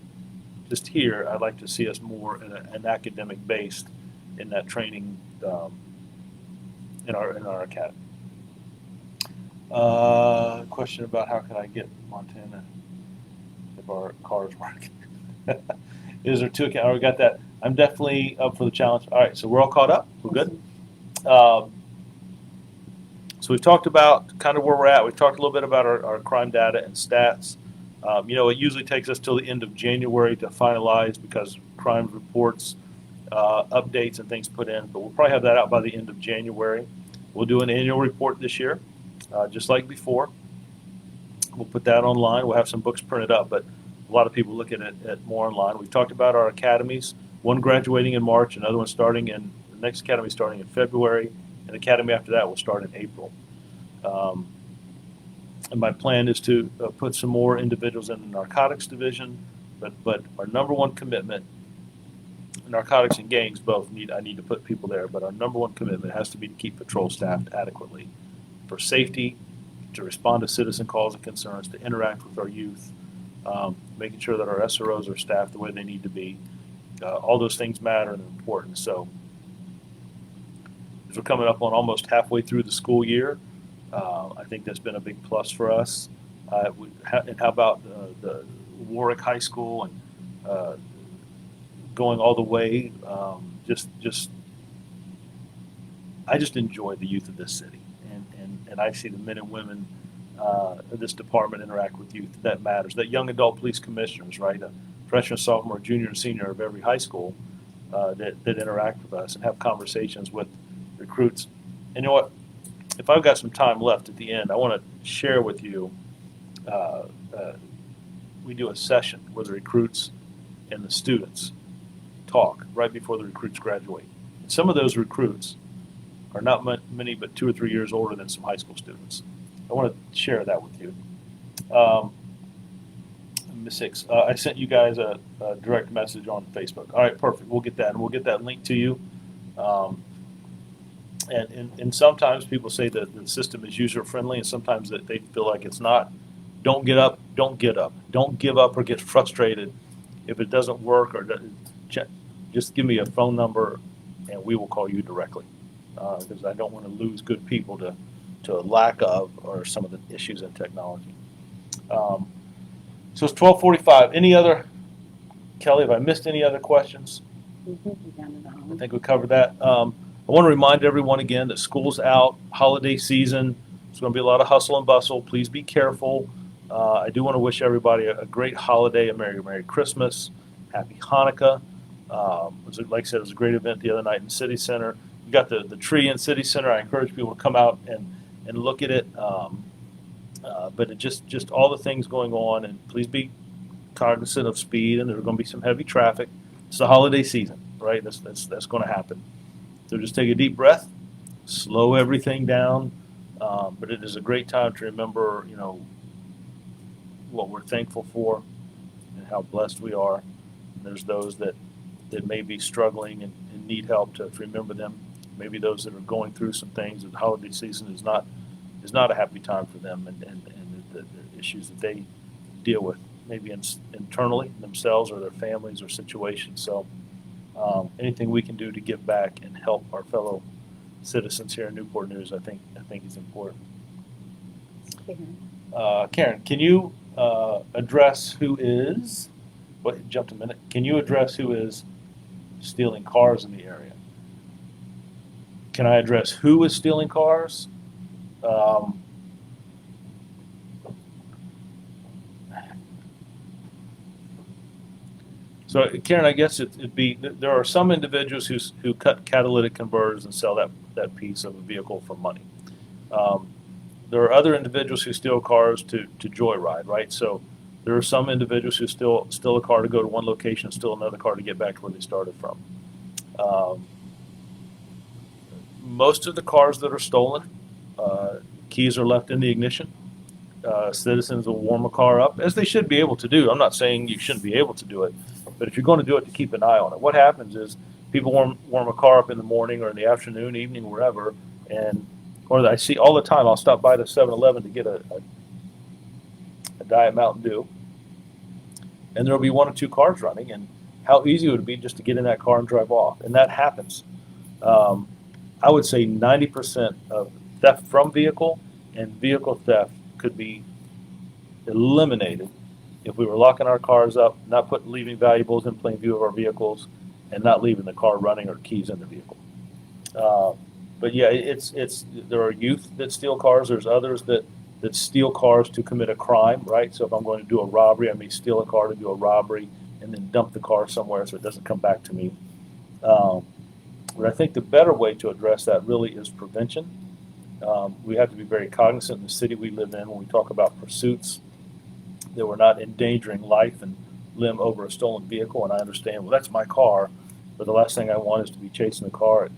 Speaker 2: Just here, I'd like to see us more in an academic based in that training in our academy. Question about how can I get Montana if our cars work? Is there 2 accounts? We got that. I'm definitely up for the challenge. All right, so we're all caught up. We're good. So we've talked about kind of where we're at. We've talked a little bit about our crime data and stats. It usually takes us till the end of January to finalize because crime reports, updates, and things put in. But we'll probably have that out by the end of January. We'll do an annual report this year, just like before. We'll put that online. We'll have some books printed up, but a lot of people look at it more online. We've talked about our academies, one graduating in March, another one starting in the next academy starting in February. An academy after that will start in April. And my plan is to put some more individuals in the narcotics division, but our number one commitment, narcotics and gangs both I need to put people there, but our number one commitment has to be to keep patrol staffed adequately for safety, to respond to citizen calls and concerns, to interact with our youth, making sure that our SROs are staffed the way they need to be. All those things matter and are important. So as we're coming up on almost halfway through the school year, I think that's been a big plus for us. And how about the Warwick High School and going all the way? I just enjoy the youth of this city, and I see the men and women of this department interact with youth. That matters. That young adult police commissioners, right? A freshman, sophomore, junior, and senior of every high school that interact with us and have conversations with recruits. And you know what? If I've got some time left at the end, I want to share with you. We do a session where the recruits and the students talk right before the recruits graduate. And some of those recruits are not many but 2 or 3 years older than some high school students. I want to share that with you. Ms. Hicks, I sent you guys a direct message on Facebook. All right, perfect. We'll get that, and we'll get that link to you. And sometimes people say that the system is user-friendly, and sometimes that they feel like it's not. Don't get up. Don't get up. Don't give up or get frustrated if it doesn't work or just give me a phone number, and we will call you directly because I don't want to lose good people to lack of or some of the issues in technology. So it's 12:45. Any other, Kelly, have I missed any other questions? I think we covered that. I want to remind everyone again that school's out, holiday season. There's going to be a lot of hustle and bustle. Please be careful. I do want to wish everybody a great holiday, a Merry Christmas, Happy Hanukkah. Like I said, it was a great event the other night in the city center. We got the tree in city center. I encourage people to come out and look at it. But it just all the things going on, and please be cognizant of speed, and there's going to be some heavy traffic. It's the holiday season, right? That's going to happen. So just take a deep breath, slow everything down. But it is a great time to remember, what we're thankful for and how blessed we are. And there's those that may be struggling and need help to remember them. Maybe those that are going through some things. The holiday season is not a happy time for them, and the issues that they deal with, maybe internally themselves or their families or situations. So anything we can do to give back and help our fellow citizens here in Newport News, I think is important. Karen, can you address who is? Wait, jumped a minute. Can you address who is stealing cars in the area? Can I address who is stealing cars? So, Karen, I guess it'd be there are some individuals who cut catalytic converters and sell that piece of a vehicle for money. There are other individuals who steal cars to joyride, right? So there are some individuals who steal a car to go to one location and steal another car to get back to where they started from. Most of the cars that are stolen, keys are left in the ignition. Citizens will warm a car up, as they should be able to do. I'm not saying you shouldn't be able to do it, but if you're going to do it, to keep an eye on it. What happens is people warm a car up in the morning or in the afternoon, evening, wherever, or I see all the time, I'll stop by the 7-Eleven to get a Diet Mountain Dew, and there'll be one or two cars running, and how easy would it be just to get in that car and drive off? And that happens. I would say 90% of theft from vehicle and vehicle theft could be eliminated if we were locking our cars up, not leaving valuables in plain view of our vehicles, and not leaving the car running or keys in the vehicle. But yeah, there are youth that steal cars. There's others that steal cars to commit a crime, right? So if I'm going to do a robbery, I may steal a car to do a robbery and then dump the car somewhere so it doesn't come back to me. But I think the better way to address that really is prevention. We have to be very cognizant in the city we live in when we talk about pursuits, that we're not endangering life and limb over a stolen vehicle. And I understand, well, that's my car, but the last thing I want is to be chasing the car at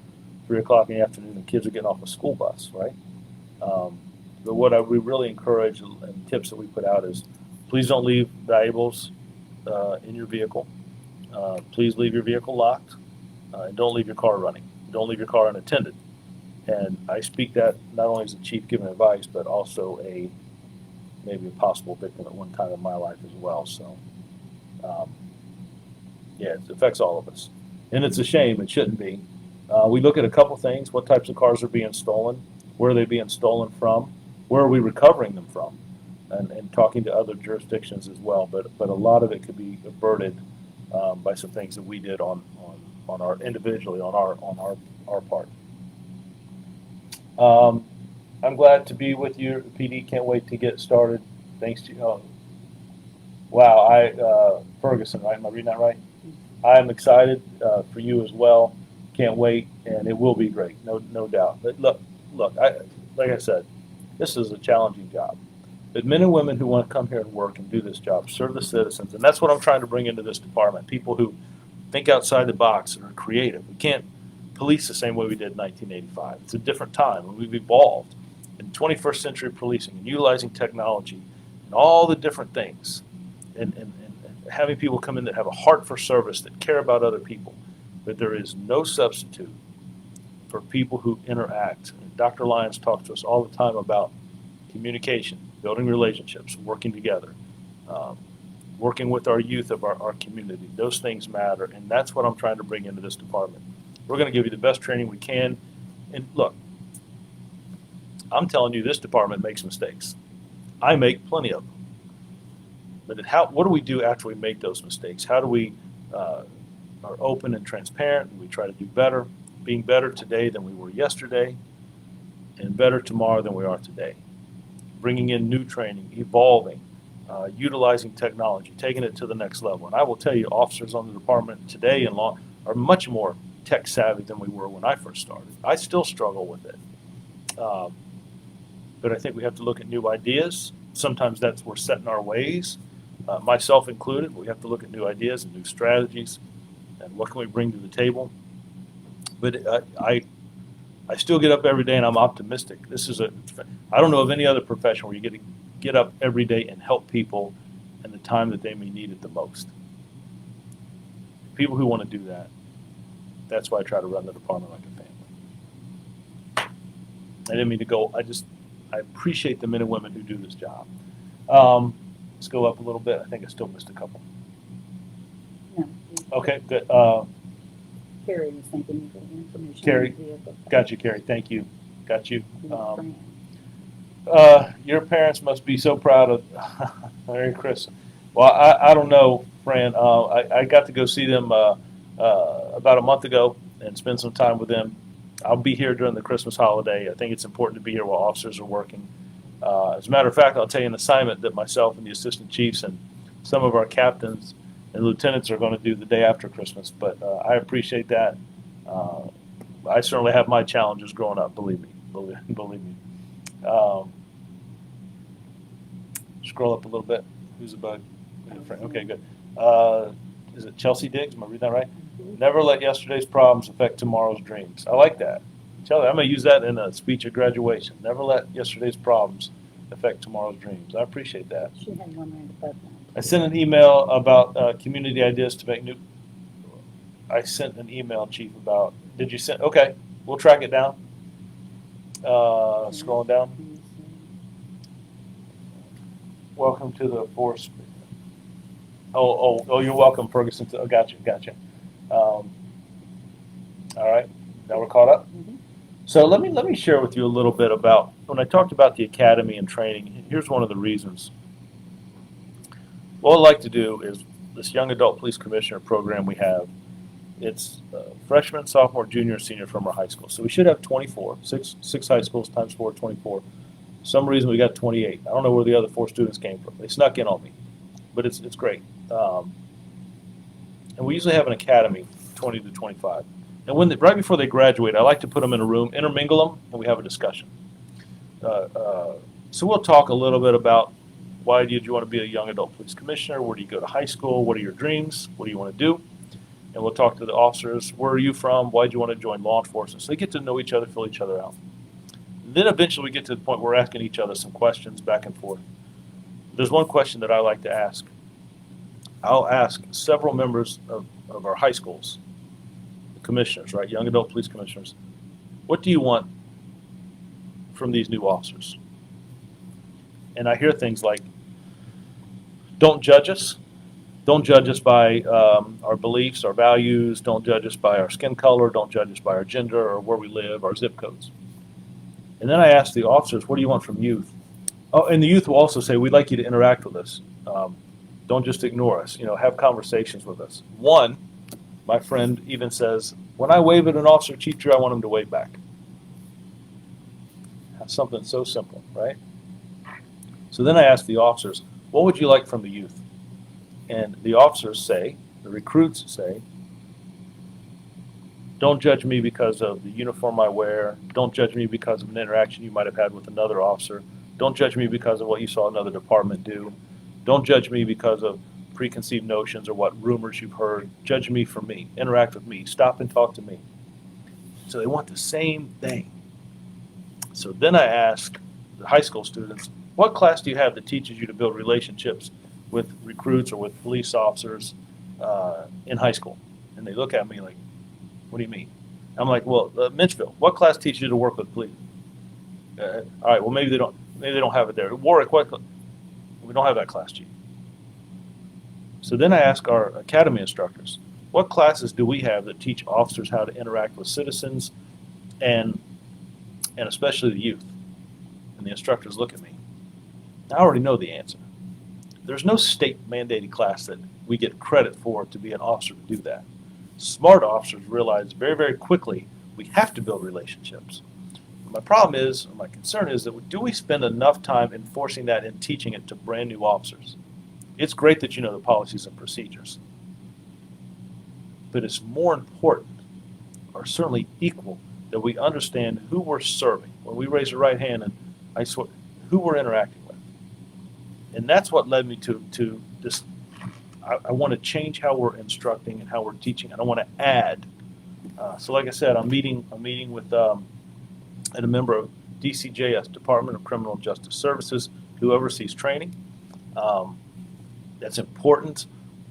Speaker 2: 3 o'clock in the afternoon and kids are getting off a school bus, right? But what we really encourage and tips that we put out is, please don't leave valuables in your vehicle. Please leave your vehicle locked, and don't leave your car running. Don't leave your car unattended. And I speak that not only as a chief giving advice, but also maybe a possible victim at one time in my life as well. So, yeah, it affects all of us. And it's a shame. It shouldn't be. We look at a couple things. What types of cars are being stolen? Where are they being stolen from? Where are we recovering them from? And talking to other jurisdictions as well. But a lot of it could be averted by some things that we did on our individually on our part. I'm glad to be with you, PD. Can't wait to get started. Thanks to you. Wow, Ferguson, right? Am I reading that right? I'm excited for you as well. Can't wait, and it will be great, no doubt. But look, like I said, this is a challenging job. But men and women who want to come here and work and do this job, serve the citizens, and that's what I'm trying to bring into this department. People who think outside the box and are creative. We can't police the same way we did in 1985. It's a different time, and we've evolved in 21st century policing and utilizing technology and all the different things, and having people come in that have a heart for service, that care about other people. But there is no substitute for people who interact. And Dr. Lyons talks to us all the time about communication, building relationships, working together, working with our youth of our community. Those things matter, and that's what I'm trying to bring into this department. We're going to give you the best training we can. And look, I'm telling you, this department makes mistakes. I make plenty of them. But what do we do after we make those mistakes? How do we are open and transparent? We try to do better, being better today than we were yesterday, and better tomorrow than we are today. Bringing in new training, evolving, utilizing technology, taking it to the next level. And I will tell you, officers on the department today and law are much more tech savvy than we were when I first started. I still struggle with it. But I think we have to look at new ideas. Sometimes we're set in our ways, myself included. We have to look at new ideas and new strategies and what can we bring to the table. But I still get up every day and I'm optimistic. I don't know of any other profession where you get to get up every day and help people in the time that they may need it the most. People who want to do that, that's why I try to run the department like a family. I didn't mean to go, I appreciate the men and women who do this job. Let's go up a little bit. I think I still missed a couple.
Speaker 1: No.
Speaker 2: Okay, good.
Speaker 1: Carrie was thanking you for the information.
Speaker 2: Carrie,
Speaker 1: on the vehicle.
Speaker 2: got you, Carrie. Thank you. Got you.
Speaker 1: And
Speaker 2: Fran. Your parents must be so proud of Merry Christmas. Well, I don't know, Fran. I got to go see them about a month ago and spend some time with them. I'll be here during the Christmas holiday. I think it's important to be here while officers are working. As a matter of fact, I'll tell you an assignment that myself and the assistant chiefs and some of our captains and lieutenants are going to do the day after Christmas. But I appreciate that. I certainly have my challenges growing up. Believe me. Believe me. Scroll up a little bit. Who's a bug? Okay, good. Is it Chelsea Diggs? Am I reading that right? Never let yesterday's problems affect tomorrow's dreams. I like that. Tell you, I'm going to use that in a speech at graduation. Never let yesterday's problems affect tomorrow's dreams. I appreciate that.
Speaker 1: She had one right above that.
Speaker 2: I sent an email about community ideas to make new. I sent an email, Chief, about. Did you send? Okay, we'll track it down. Scrolling down. Welcome to the force. Oh, you're welcome, Ferguson. Oh, gotcha. All right, now we're caught up.
Speaker 1: Mhm.
Speaker 2: So let me share with you a little bit about when I talked about the academy and training. Here's one of the reasons. What I'd like to do is this young adult police commissioner program we have. It's freshman, sophomore, junior, senior from our high school. So we should have 24, six high schools times 4, 24. For some reason we got 28. I don't know where the other 4 students came from. They snuck in on me, but it's great. And we usually have an academy, 20 to 25. And right before they graduate, I like to put them in a room, intermingle them, and we have a discussion. So we'll talk a little bit about why did you want to be a young adult police commissioner? Where do you go to high school? What are your dreams? What do you want to do? And we'll talk to the officers. Where are you from? Why did you want to join law enforcement? So they get to know each other, fill each other out. Then eventually we get to the point where we're asking each other some questions back and forth. There's one question that I like to ask. I'll ask several members of our high schools, the commissioners, right, young adult police commissioners, what do you want from these new officers? And I hear things like, don't judge us. Don't judge us by our beliefs, our values. Don't judge us by our skin color. Don't judge us by our gender or where we live, our zip codes. And then I ask the officers, what do you want from youth? Oh, and the youth will also say, we'd like you to interact with us. Don't just ignore us. Have conversations with us. One, my friend even says, when I wave at an officer, Chief Drew, I want him to wave back. That's something so simple, right? So then I ask the officers, what would you like from the youth? And the officers say, the recruits say, don't judge me because of the uniform I wear. Don't judge me because of an interaction you might have had with another officer. Don't judge me because of what you saw another department do. Don't judge me because of preconceived notions or what rumors you've heard. Judge me for me. Interact with me. Stop and talk to me. So they want the same thing. So then I ask the high school students, what class do you have that teaches you to build relationships with recruits or with police officers in high school? And they look at me like, what do you mean? I'm like, well, Mitchville, what class teaches you to work with police? All right, well, maybe they don't have it there. Warwick, we don't have that class, Chief. So then I ask our academy instructors, what classes do we have that teach officers how to interact with citizens and especially the youth? And the instructors look at me. I already know the answer. There's no state mandated class that we get credit for to be an officer to do that. Smart officers realize very, very quickly we have to build relationships. My problem is, or my concern is that do we spend enough time enforcing that and teaching it to brand new officers? It's great that you know the policies and procedures, but it's more important, or certainly equal, that we understand who we're serving. When we raise the right hand, and I swear, who we're interacting with. And that's what led me to this. I want to change how we're instructing and how we're teaching. I don't want to add. So like I said, I'm meeting with and a member of DCJS, Department of Criminal Justice Services, who oversees training. That's important,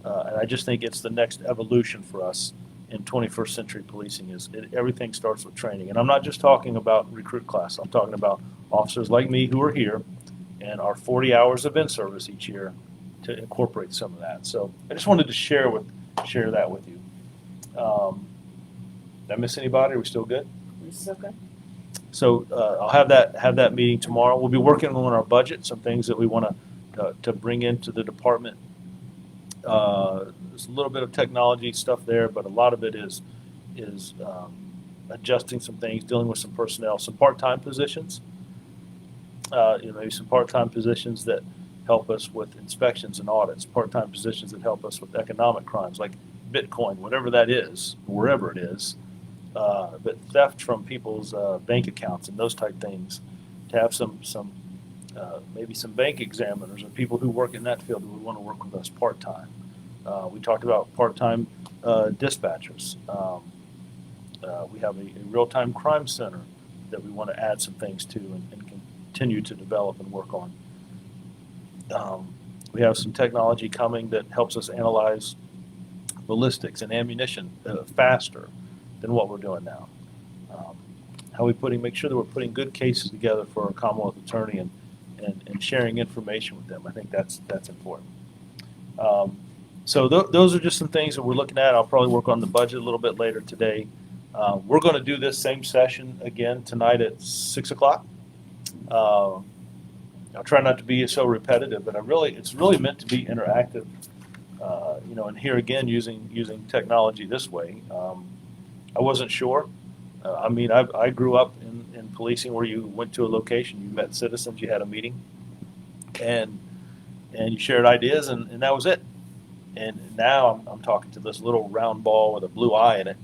Speaker 2: and I just think it's the next evolution for us in 21st century policing. Everything starts with training, and I'm not just talking about recruit class. I'm talking about officers like me who are here and our 40 hours of in service each year to incorporate some of that. So I just wanted to share that with you. Did I miss anybody? Are we still good?
Speaker 1: We're so good.
Speaker 2: So I'll have that meeting tomorrow. We'll be working on our budget, some things that we want to bring into the department. There's a little bit of technology stuff there, but a lot of it is adjusting some things, dealing with some personnel, some part-time positions. Maybe some part-time positions that help us with inspections and audits, part-time positions that help us with economic crimes like Bitcoin, whatever that is, wherever it is. But theft from people's bank accounts and those type things, to have maybe some bank examiners or people who work in that field who would want to work with us part-time. We talked about part-time dispatchers. We have a real-time crime center that we want to add some things to and continue to develop and work on. We have some technology coming that helps us analyze ballistics and ammunition faster than what we're doing now. How we make sure that we're putting good cases together for our Commonwealth Attorney and sharing information with them. I think that's important. So those are just some things that we're looking at. I'll probably work on the budget a little bit later today. We're going to do this same session again tonight at 6 o'clock. I'll try not to be so repetitive, but it's really meant to be interactive. And here again, using technology this way. I wasn't sure. I grew up in policing where you went to a location, you met citizens, you had a meeting, and you shared ideas, and that was it. And now I'm talking to this little round ball with a blue eye in it,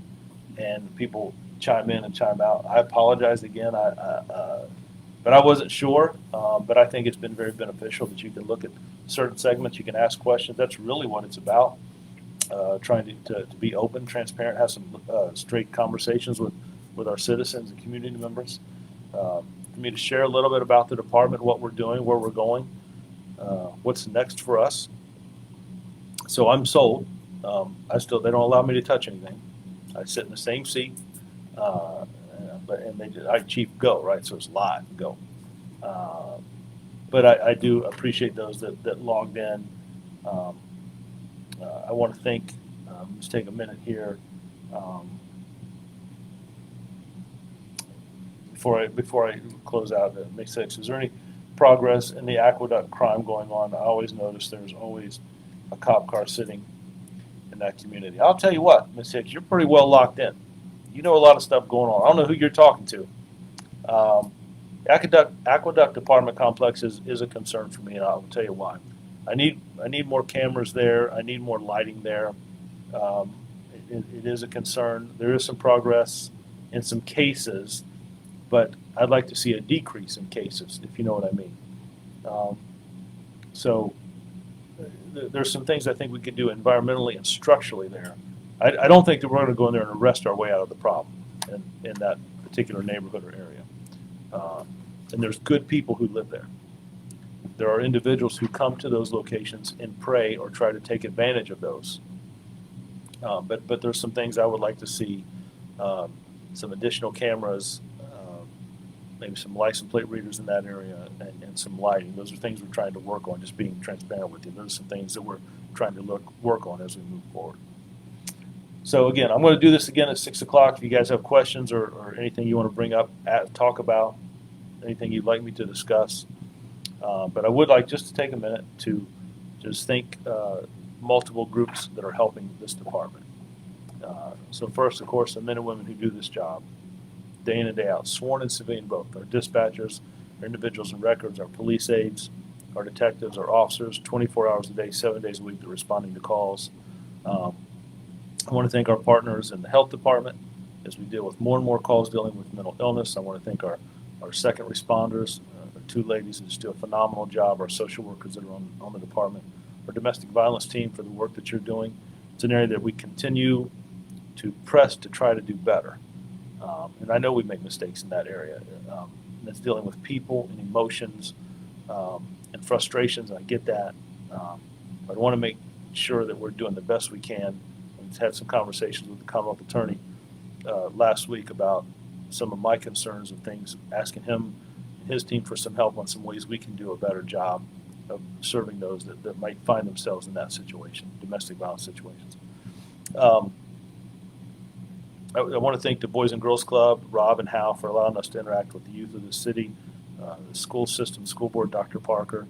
Speaker 2: and people chime in and chime out. I apologize again. But I wasn't sure. But I think it's been very beneficial that you can look at certain segments, you can ask questions. That's really what it's about. Trying to be open, transparent, have some straight conversations with our citizens and community members. For me to share a little bit about the department, what we're doing, where we're going, what's next for us. So I'm sold. They don't allow me to touch anything. I sit in the same seat, I chief go, right? So it's live go. But I do appreciate those that logged in. I want to thank. Let's take a minute here before I close out. Make sense. Is there any progress in the Aqueduct crime going on? I always notice there's always a cop car sitting in that community. I'll tell you what, Ms. Hicks, you're pretty well locked in. You know a lot of stuff going on. I don't know who you're talking to. Aqueduct apartment complex is a concern for me, and I'll tell you why. I need more cameras there. I need more lighting there. It is a concern. There is some progress in some cases, but I'd like to see a decrease in cases, if you know what I mean. There's some things I think we could do environmentally and structurally there. I don't think that we're going to go in there and arrest our way out of the problem in that particular neighborhood or area. And there's good people who live there. There are individuals who come to those locations and prey or try to take advantage of those. But there's some things I would like to see, some additional cameras, maybe some license plate readers in that area, and some lighting. Those are things we're trying to work on, just being transparent with you. Those are some things that we're trying to work on as we move forward. So again, I'm going to do this again at 6 o'clock. If you guys have questions or anything you want to bring up, talk about, anything you'd like me to discuss. But I would like just to take a minute to just thank multiple groups that are helping this department. So first, of course, the men and women who do this job. day in and day out, sworn and civilian both. Our dispatchers, our individuals in records, our police aides, our detectives, our officers, 24 hours a day, 7 days a week, they're responding to calls. I want to thank our partners in the health department as we deal with more and more calls dealing with mental illness. I want to thank our second responders, our two ladies who just do a phenomenal job, our social workers that are on the department, our domestic violence team for the work that you're doing. It's an area that we continue to press to try to do better. And I know we make mistakes in that area. And that's dealing with people and emotions and frustrations. I get that. I want to make sure that we're doing the best we can. I've had some conversations with the Commonwealth Attorney last week about some of my concerns and things, asking him and his team for some help on some ways we can do a better job of serving those that might find themselves in that situation, domestic violence situations. I want to thank the Boys and Girls Club, Rob and Hal, for allowing us to interact with the youth of the city, the school system, school board, Dr. Parker,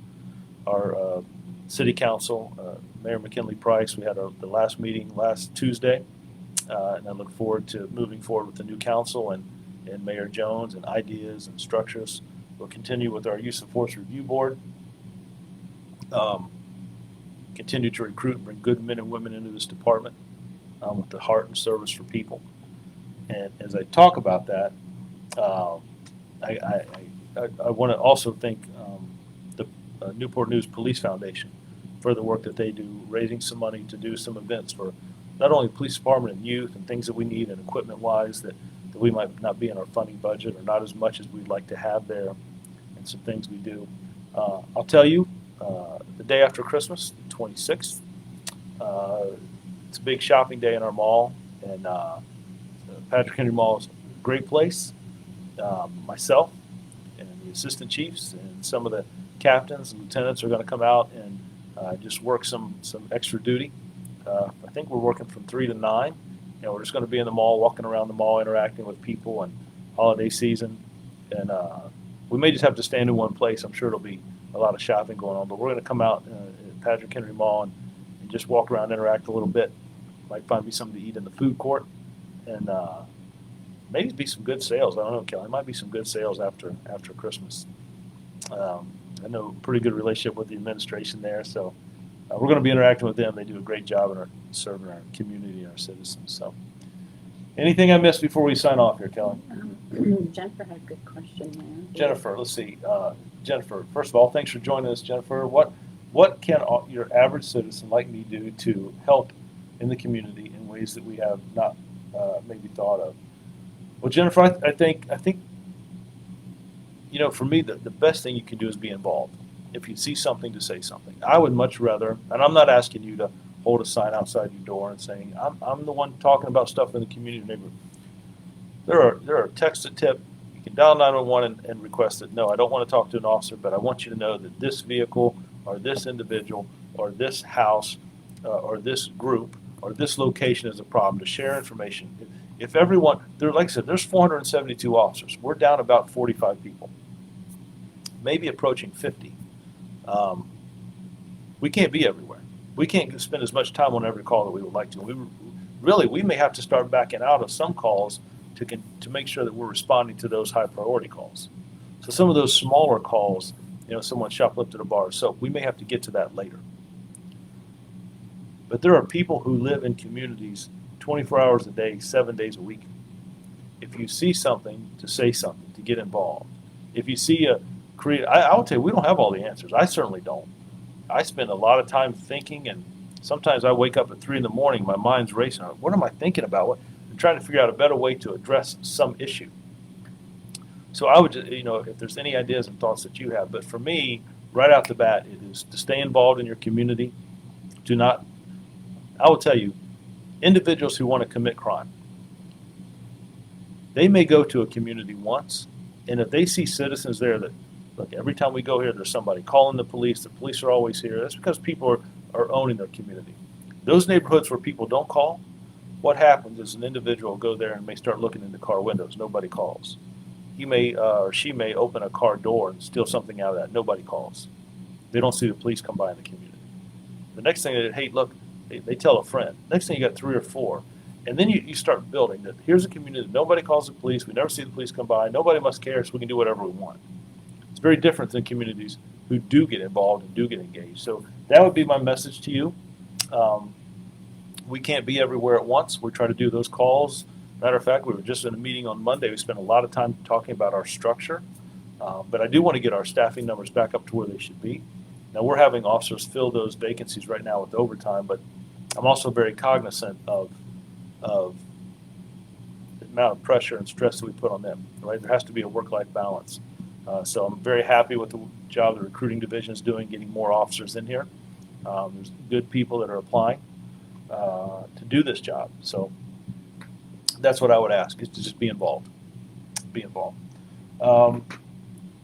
Speaker 2: our city council, Mayor McKinley Price. We had the last meeting last Tuesday, and I look forward to moving forward with the new council and Mayor Jones and ideas and structures. We'll continue with our use of force review board. Continue to recruit and bring good men and women into this department with the heart and service for people. And as I talk about that, I want to also thank the Newport News Police Foundation for the work that they do, raising some money to do some events for not only the police department and youth and things that we need and equipment-wise that we might not be in our funding budget or not as much as we'd like to have there, and some things we do. I'll tell you, the day after Christmas, the 26th, it's a big shopping day in our mall, and Patrick Henry Mall is a great place. Myself and the assistant chiefs and some of the captains and lieutenants are going to come out and just work some extra duty. I think we're working from 3 to 9. We're just going to be in the mall, walking around the mall, interacting with people and holiday season. And we may just have to stand in one place. I'm sure it'll be a lot of shopping going on, but we're going to come out at Patrick Henry Mall and just walk around, interact a little bit. Might find me something to eat in the food court, and maybe be some good sales. I don't know, Kelly. There might be some good sales after Christmas. I know a pretty good relationship with the administration there, so we're going to be interacting with them. They do a great job in serving our community and our citizens. So, anything I missed before we sign off here, Kelly?
Speaker 1: Jennifer had a good question there.
Speaker 2: Jennifer, let's see. Jennifer, first of all, thanks for joining us, Jennifer. What can your average citizen like me do to help in the community in ways that we have not maybe thought of? Well, Jennifer, I think for me, the best thing you can do is be involved. If you see something, to say something. I would much rather, and I'm not asking you to hold a sign outside your door and saying, I'm the one talking about stuff in the community neighborhood. There are texts to tip. You can dial 911 and request it. No, I don't want to talk to an officer, but I want you to know that this vehicle or this individual or this house or this group or this location is a problem, to share information. If everyone, like I said, there's 472 officers. We're down about 45 people, maybe approaching 50. We can't be everywhere. We can't spend as much time on every call that we would like to. We may have to start backing out of some calls to make sure that we're responding to those high priority calls. So some of those smaller calls, someone shoplifted a bar of soap, we may have to get to that later. But there are people who live in communities 24 hours a day, 7 days a week. If you see something, to say something, to get involved. If you see I would tell you, we don't have all the answers. I certainly don't. I spend a lot of time thinking, and sometimes I wake up at 3 in the morning, my mind's racing. What am I thinking about? I'm trying to figure out a better way to address some issue. So I would just, if there's any ideas and thoughts that you have, but for me, right out the bat, it is to stay involved in your community. I will tell you, individuals who want to commit crime, they may go to a community once, and if they see citizens there that, look, every time we go here, there's somebody calling the police are always here. That's because people are owning their community. Those neighborhoods where people don't call, what happens is an individual will go there and may start looking into car windows. Nobody calls. He may or she may open a car door and steal something out of that. Nobody calls. They don't see the police come by in the community. The next thing, hey, look, they tell a friend. Next thing, you got 3 or 4. And then you start building that. Here's a community that nobody calls the police. We never see the police come by. Nobody must care, so we can do whatever we want. It's very different than communities who do get involved and do get engaged. So that would be my message to you. We can't be everywhere at once. We try to do those calls. Matter of fact, we were just in a meeting on Monday. We spent a lot of time talking about our structure. But I do want to get our staffing numbers back up to where they should be. Now, we're having officers fill those vacancies right now with overtime, but I'm also very cognizant of the amount of pressure and stress that we put on them, right? There has to be a work-life balance. So I'm very happy with the job the recruiting division is doing, getting more officers in here. There's good people that are applying to do this job. So that's what I would ask, is to just be involved. Be involved.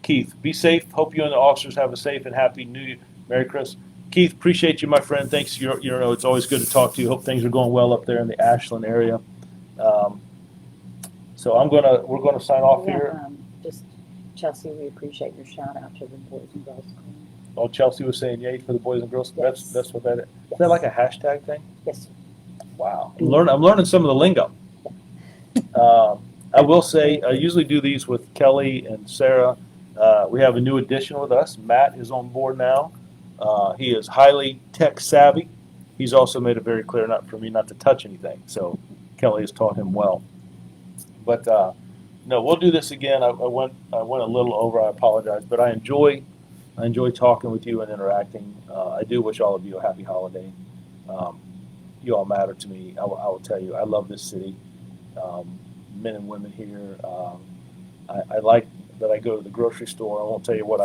Speaker 2: Keith, be safe. Hope you and the officers have a safe and happy New Year. Merry Christmas. Keith, appreciate you, my friend. Thanks. It's always good to talk to you. Hope things are going well up there in the Ashland area. So we're gonna sign off
Speaker 1: Yeah,
Speaker 2: here.
Speaker 1: just Chelsea, we appreciate your shout out to the Boys and Girls Club.
Speaker 2: Oh, Chelsea was saying yay for the Boys and Girls.
Speaker 1: Yes.
Speaker 2: That's what that is. Is
Speaker 1: Yes.
Speaker 2: that like a hashtag thing?
Speaker 1: Yes, sir.
Speaker 2: Wow. I'm learning some of the lingo. I will say, I usually do these with Kelly and Sarah. We have a new addition with us. Matt is on board now. He is highly tech savvy. He's also made it very clear for me not to touch anything. So Kelly has taught him well. But no, we'll do this again. I went a little over. I apologize, but I enjoy talking with you and interacting. I do wish all of you a happy holiday. You all matter to me. I will tell you, I love this city. Men and women here. I like that I go to the grocery store. I won't tell you what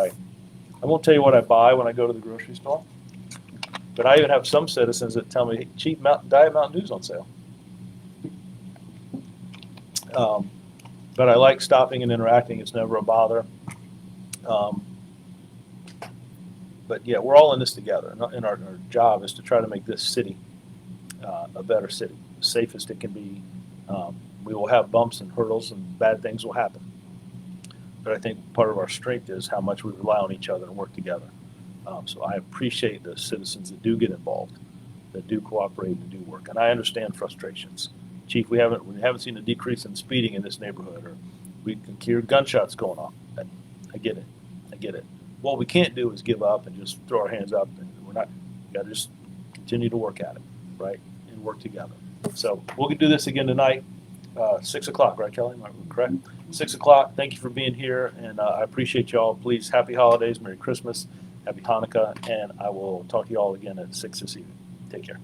Speaker 2: I buy when I go to the grocery store. But I even have some citizens that tell me, hey, cheap Diet Mountain Dew's on sale. But I like stopping and interacting. It's never a bother. But yeah, we're all in this together. And our job is to try to make this city a better city, the safest it can be. We will have bumps and hurdles and bad things will happen. But I think part of our strength is how much we rely on each other and work together. So I appreciate the citizens that do get involved, that do cooperate and do work. And I understand frustrations. Chief, we haven't seen a decrease in speeding in this neighborhood, or we can hear gunshots going off. I get it. What we can't do is give up and just throw our hands up, and we got to just continue to work at it, right, and work together. So we'll do this again tonight, 6 o'clock, right, Kelly? Am I correct? 6 o'clock. Thank you for being here, and I appreciate y'all. Please, happy holidays, Merry Christmas, Happy Hanukkah, and I will talk to you all again at 6 this evening. Take care.